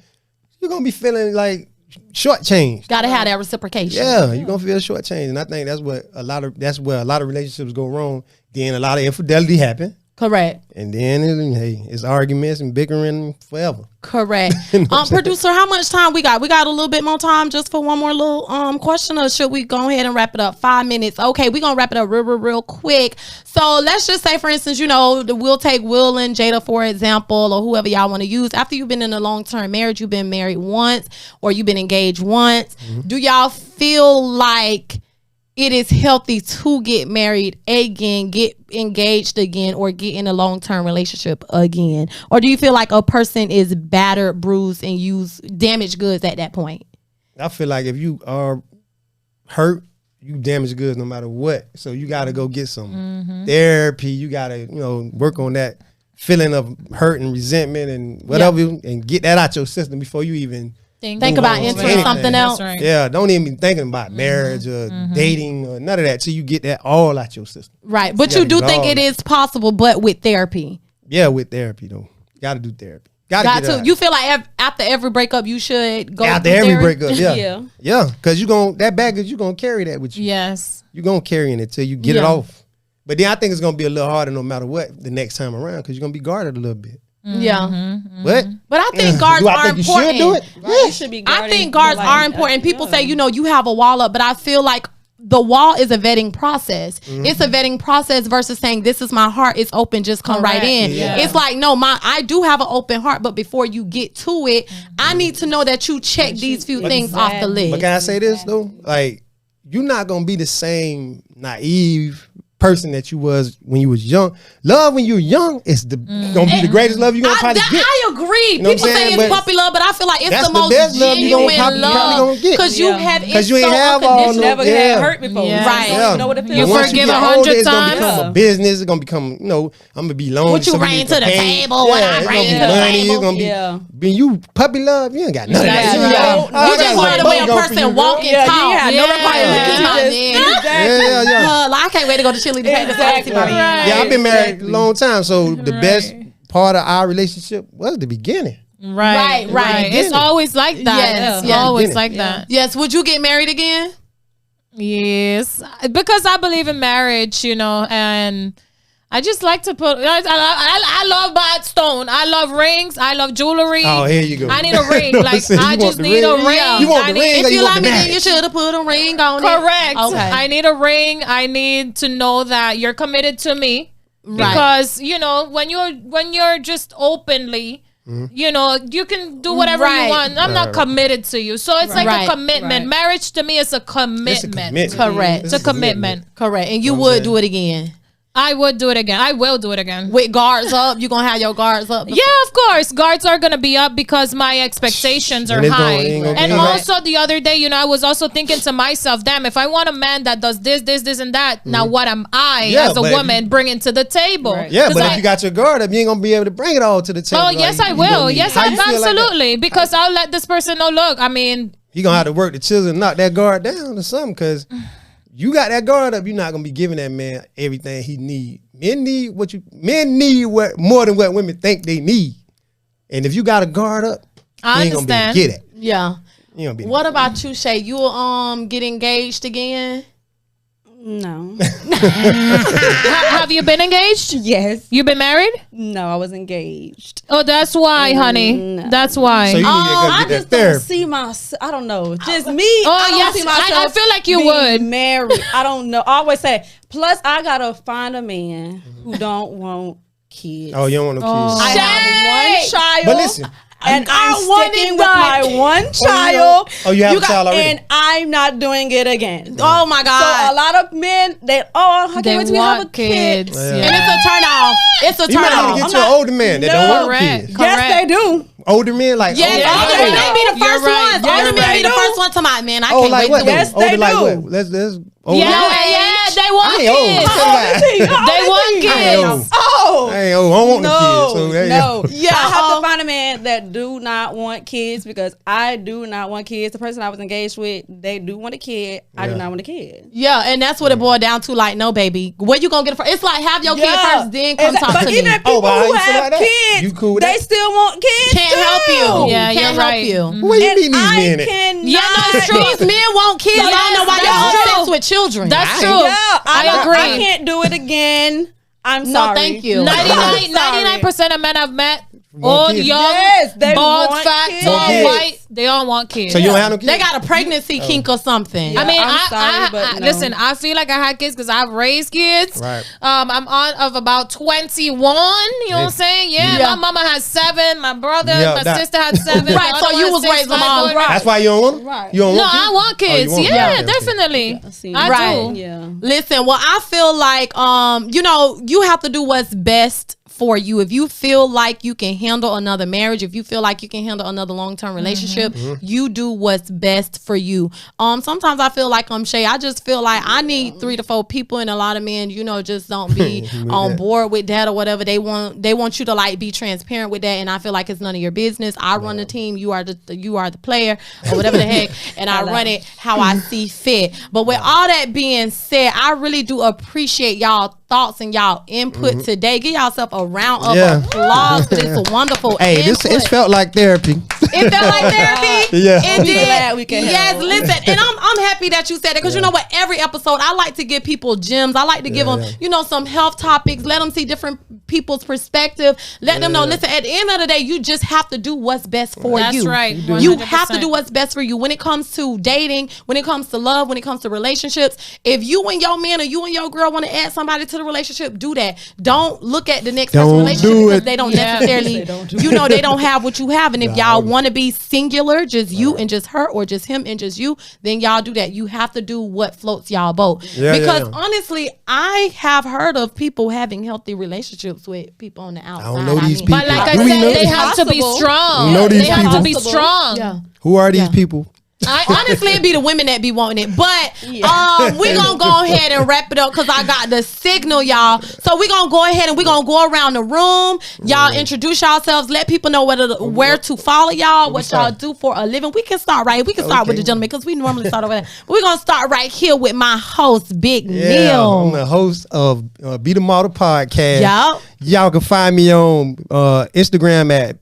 you're gonna be feeling like shortchanged. Gotta have that reciprocation. Yeah, you're gonna feel shortchanged, and I think that's where a lot of relationships go wrong. Then a lot of infidelity happen. Correct. And then it's arguments and bickering forever. Correct. Producer, how much time we got? We got a little bit more time just for one more little question, or should we go ahead and wrap it up? 5 minutes. Okay, we're gonna wrap it up real quick. So let's just say, for instance, we'll take Will and Jada for example, or whoever y'all want to use. After you've been in a long-term marriage, you've been married once or you've been engaged once. Do y'all feel like it is healthy to get married again, get engaged again, or get in a long-term relationship again? Or do you feel like a person is battered, bruised, and use damaged goods at that point? I feel like if you are hurt, you damage goods no matter what. So you got to go get some therapy. You got to, work on that feeling of hurt and resentment and whatever, and get that out your system before you even think about entering something else. Right. Yeah, don't even be thinking about marriage or dating or none of that till you get that all out your system. Right, but you do think it is possible, but with therapy. Yeah, with therapy though. Got to do therapy. Got to. You feel like after every breakup, you should go after every breakup. Yeah. Yeah, because that baggage, you gonna carry that with you. Yes, you gonna carry it until you get it off. But then I think it's gonna be a little harder no matter what the next time around because you're gonna be guarded a little bit. Yeah, but I think guards are important. You should do it. Right, you should be I think guards are important. People say you have a wall up, but I feel like the wall is a vetting process. It's a vetting process versus saying this is my heart, it's open, just come right in. Yeah. It's like no, I do have an open heart, but before you get to it, I need to know that you check these few things off the list. But can I say this though? Like you're not gonna be the same naive person that you was when you was young. Love when you're young is gonna be the greatest love you're gonna probably get. I agree. You know People say it's puppy love, but I feel like it's the most best love you genuine probably love gonna get. because you have Because you ain't have all no never had hurt before. Yeah. Right. You don't even know what it feels You like. forgive get 100 older, it's gonna times. become a business. It's gonna become, I'm gonna be lonely. What you bring to the table, what I bring to the money. It's table. gonna be Yeah. when you puppy love, you ain't got none of that. That's You right. got- You just want the way a person walk and talk. You had no Yeah. requirement. Yeah. Like, I can't wait to go to Chili to pay the Exactly. money. Yeah, I've been married a long time, so the best part of our relationship was the beginning. right. Right. It's always like that. Yes, It's yes. always like that. Yes. Would you get married again? Yes, because I believe in marriage, and I just like to put. I love bad stone. I love rings. I love jewelry. Oh, here you go. I need a ring. No, like listen, you I want just the need a ring? ring. You want I the need- ring? If you you want like the me, then marriage? you should have put a ring on it. Correct. Okay. I need a ring. I need to know that you're committed to me. Right. Because when you're just openly, you can do whatever Right. you want. I'm not committed to you, so it's like Right. a commitment. Right. Marriage to me is a It's a commitment. commitment. Correct. It's a commitment. Correct. And you Know what I'm would saying? do it again. I would do it again. I will do it again. With guards up, you gonna have your guards up. Yeah, of course. Guards are gonna be up because my expectations are And it's high. gonna- ain't gonna And be also the other day, I was also thinking to myself, damn, if I want a man that does this, and that, now what am I Yeah, as a but if woman bringing to the table? Right. Yeah, 'Cause but I- if you got your guard up, you ain't gonna be able to bring it all to the table. Oh, Like, yes, I you will. gonna Yes, how you feel like that? absolutely. Because I'll let this person know, look, I mean, He gonna have to work the chisel and knock that guard down or something, because you got that guard up, you're not gonna be giving that man everything he need. Men need what more than what women think they need. And if you got a guard up, I you ain't gonna be able understand. to get it. Yeah. You gonna be What about you, Shay? You get engaged again? No. have you been engaged? Yes. You been married? No, I was engaged. Oh, that's why, honey. No. That's why. So you need to I go get that just don't therapy. see myself. I don't know. Just me. Oh, I don't yes, see I myself feel like you being would. married. I don't know. I always say. Plus, I gotta find a man who don't want kids. Oh, you don't want no kids. I have one child. But listen, And I'm want sticking it with done. my one child. you have a child already? And I'm not doing it again. Oh my So God. a lot of men, I can't They wait till we have a want kid. kids. Yeah. Yeah. and it's a turn off. It's a you turn might off. want to I'm get you an not- older man that No. don't want Correct. kids. Yes, they do. Older men, like Yes, older older they men do. be the You're first right. ones. You're Older men be the right. first one to my man. I Oh, can't like wait what? to though? Yes, Older they like do. what? Let's older. Yeah, they want I ain't old. kids. They want I ain't kids. old. Oh. I ain't old. I don't want no kids. So there you No, go. yeah, I have to find a man that do not want kids because I do not want kids. The person I was engaged with, they do want a kid. I do Yeah. not want a kid. Yeah, and that's what it boiled down to. Like, no, baby, where you gonna get it from? It's like have your kid first, then come talk but to even me. people but how who you feel have like that? kids, You cool with they that? still want kids. Can't help too. you. Yeah, Can't you're help right. you. Where you And meet these I men at? cannot. Yeah, no, it's true. These men want kids. I don't know why That's y'all true. obsessed with children. That's I- true. Yeah, I agree. I can't do it again. I'm No, sorry. thank you. 99% of men I've met, Want old, kids. young, Yes, they bald, want fat, kids. tall, Want kids. white, they all want kids. So you don't have no kids? They got a pregnancy kink or something. Yeah. I mean, I'm sorry, but no. listen, I feel like I had kids because I've raised kids. Right. I'm on of about 21. You know what I'm saying? Yeah, my mama has 7. My brother, Yeah, my that- sister had 7. the Right, other so you one was has 6, raising them my all daughter- right. That's why you don't want them? Right. You don't No, want kids? I want kids. want- Yeah, okay, okay. definitely. see. I Right. do. Yeah. Listen, well, I feel like you know, you have to do what's best for you. If you feel like you can handle another marriage, if you feel like you can handle another long-term relationship, you do what's best for you. Sometimes I feel like Shay, I just feel like I need 3 to 4 people, and a lot of men, you know, just don't be on board with that or whatever. They want you to like be transparent with that, and I feel like it's none of your business. I run the team, you are the player or whatever the heck, and I run it how I see fit. But with all that being said, I really do appreciate y'all thoughts and y'all input today. Give yourself a round of applause for this wonderful Hey, input. it's felt like therapy. It felt like therapy. Yeah. It We did. glad we can Yes, help. listen, and I'm happy that you said it, because you know what? Every episode, I like to give people gems. I like to give them, you know, some health topics. Let them see different people's perspective. Let them know. Listen, at the end of the day, you just have to do what's best for That's you. right. You have to 100%. do what's best for you when it comes to dating, when it comes to love, when it comes to relationships. If you and your man or you and your girl want to add somebody to the relationship, do that. Don't look at the next person's Don't relationship do because it. they don't Yeah. necessarily, you know, they don't have what you have. And if y'all want to be singular, just you and just her, or just him and just you, then y'all do that. You have to do what floats y'all boat. Yeah, because yeah. honestly, I have heard of people having healthy relationships with people on the outside. don't know these people. But like I Do we said, know they these have to be possible? strong. We know these They have to people. be strong. Yeah. Who are these people? Honestly, it'd be the women that be wanting it. But we're going to go ahead and wrap it up because I got the signal, y'all. So we're going to go ahead and we're going to go around the room. Y'all introduce yourselves. Let people know where to follow y'all, what y'all do for a living. We can start right. We can start with the gentleman because we normally start over there. But we're going to start right here with my host, Big I'm Neil. the host of Be the Model Podcast. Yup. Y'all can find me on Instagram at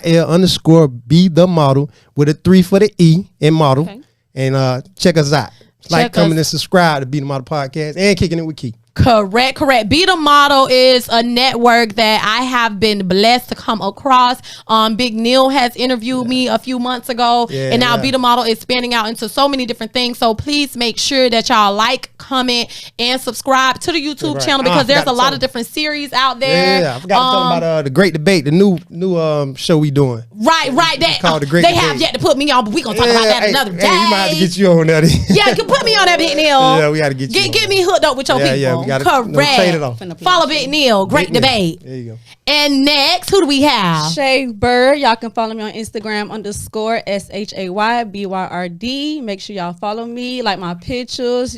BIGNEIL_Be the Model with a 3 for the E in model. Okay. And check us out. Like, Check comment, us- and subscribe to Be the Model Podcast and Kicking It with Key. Correct. Be the Model is a network that I have been blessed to come across. Big Neil has interviewed me a few months ago, and now Be the Model is expanding out into so many different things. So please make sure that y'all like, comment, and subscribe to the YouTube channel because there's a lot of different series out there. Yeah, I forgot to tell them about the Great Debate, the new show we doing. Right. That called The Great they Debate. have yet to put me on, but we gonna talk about that another day. Hey, we might have to get you on that. Yeah, you can put me on that, Big Neil. Yeah, we gotta get you on Get that. me hooked up with your people. Yeah, we gotta Correct. trade it off. Follow Big Neil. Great Big Neil. debate. There you go. And next, who do we have? Shay Byrd. Y'all can follow me on Instagram _SHAYBYRD. Make sure y'all follow me, like my pictures.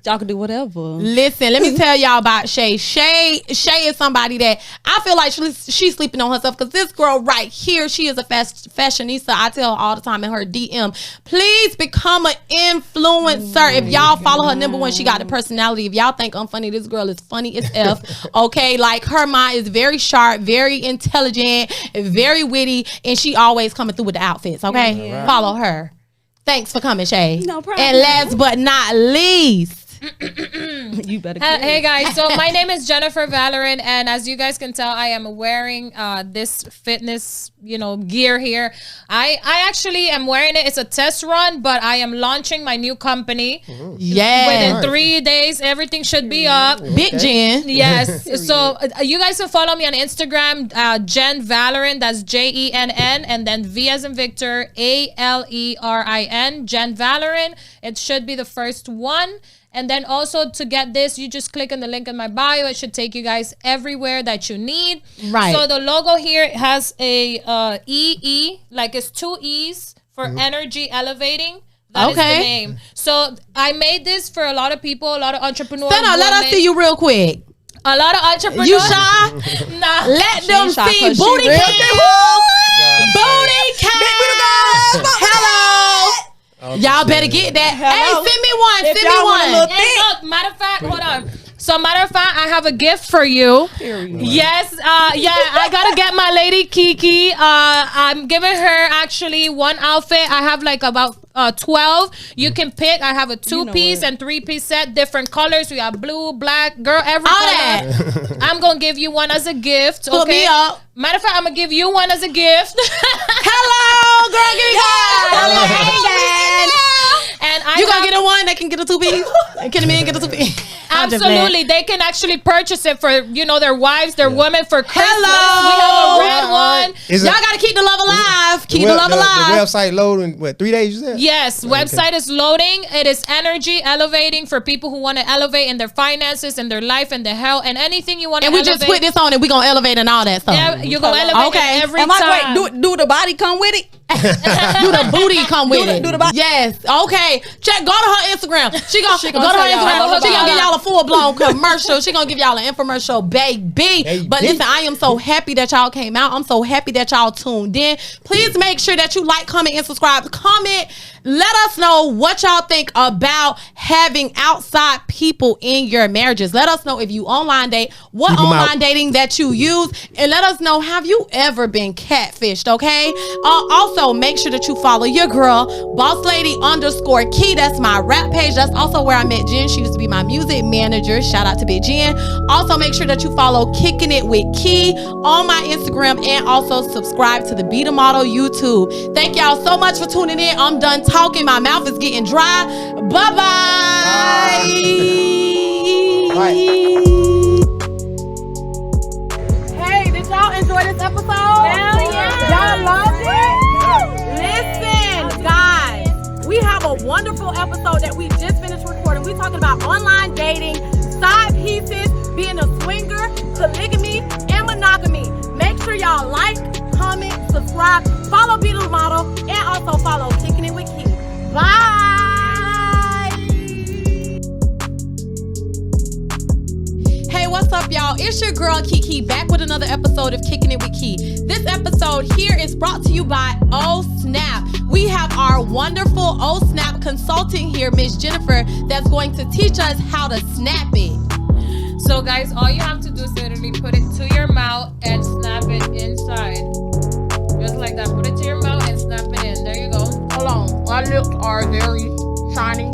Y'all can do whatever. Listen, let me tell y'all about Shay. Shay is somebody that I feel like she's sleeping on herself because this girl right here, she is a fashionista. I tell her all the time in her DM, please become an influencer. If y'all follow her, number one, she got the personality. If y'all think I'm funny, this girl is funny as F. Okay, like her mind is very sharp, very intelligent, very witty, and she always coming through with the outfits. Okay, follow her. Thanks for coming, Shay. No problem. And last but not least, You better. Hey guys, so my name is Jennifer Valorin, and as you guys can tell, I am wearing this fitness, gear here. I actually am wearing it. It's a test run, but I am launching my new company. yeah, Within 3 days, everything should be up. Big Jen. Yes. So you guys can follow me on Instagram, Jen Valorin. That's JENN, and then V as in Victor, ALERIN. Jen Valorin. It should be the first one. And then also to get this, you just click on the link in my bio. It should take you guys everywhere that you need. Right. So the logo here has a EE, like it's 2 E's for energy elevating. That is the name. So I made this for a lot of people, a lot of entrepreneurs. Stand up, let us see you real quick. A lot of entrepreneurs. You shy? Nah. Let them shy, see 'cause she booty real. count. Booty count. Hello. Y'all better get that. Hello. Hey, send me one. If Send me y'all want a one. little Hey, look, matter of fact, hold on. So matter of fact, I have a gift for you. Period. Yes, I gotta get my lady Kiki. I'm giving her actually one outfit. I have like about 12. You can pick. I have a 2-piece and 3-piece set, different colors. We got blue, black, girl, every color. I'm gonna give you one as a gift. Okay? Put me up. Matter of fact, I'm gonna give you one as a gift. Hello, girl, give me And you gonna get a one? They can get a 2-piece. Can a man get a 2-piece? Absolutely, they can actually purchase it for their wives, their women for Christmas. Hello. We have a red one. Y'all gotta keep the love alive. Keep the love alive. The website loading, 3 days you said? Yes, website is loading. It is energy elevating for people who want to elevate in their finances, in their life, and their health, and anything you want to And we elevate. just put this on and we gonna elevate and all that stuff. Yeah, you gonna elevate it every time. Wait, do the body come with it? Do the booty come with it? Do the body. Yes. Okay. Check. Go to her Instagram. She gonna go to her tell y'all Instagram. all She gonna about give it. y'all a full blown commercial. She gonna give y'all an infomercial, baby. But listen, I am so happy that y'all came out. I'm so happy that y'all tuned in. Please make sure that you like, comment, and subscribe. Comment. Let us know what y'all think about having outside people in your marriages. Let us know if you online date, what online dating that you use, and let us know, have you ever been catfished, okay? Also, make sure that you follow your girl, BossLady_Key. That's my rap page. That's also where I met Jen. She used to be my music manager. Shout out to Big Jen. Also, make sure that you follow Kickin' It with Key on my Instagram, and also subscribe to the Be the Model YouTube. Thank y'all so much for tuning in. I'm done talking. My mouth is getting dry. Bye-bye. Bye. Hey, did y'all enjoy this episode? Hell yeah. Y'all loved it? Listen, guys, we have a wonderful episode that we just finished recording. We're talking about online dating, side pieces, being a swinger, polygamy, and monogamy. Make sure y'all like, comment, subscribe, follow Be the Model, and also follow Kickin' It with Key. Bye. Hey, what's up, y'all? It's your girl Kiki back with another episode of Kickin' It with Key. This episode here is brought to you by Oh Snap. We have our wonderful Oh Snap consultant here, Miss Jennifer, that's going to teach us how to snap it. So guys, all you have to do is literally put it to your mouth and snap it inside. Just like that. Put it to your mouth and snap it in. There you go. Hold on. My lips are very shiny.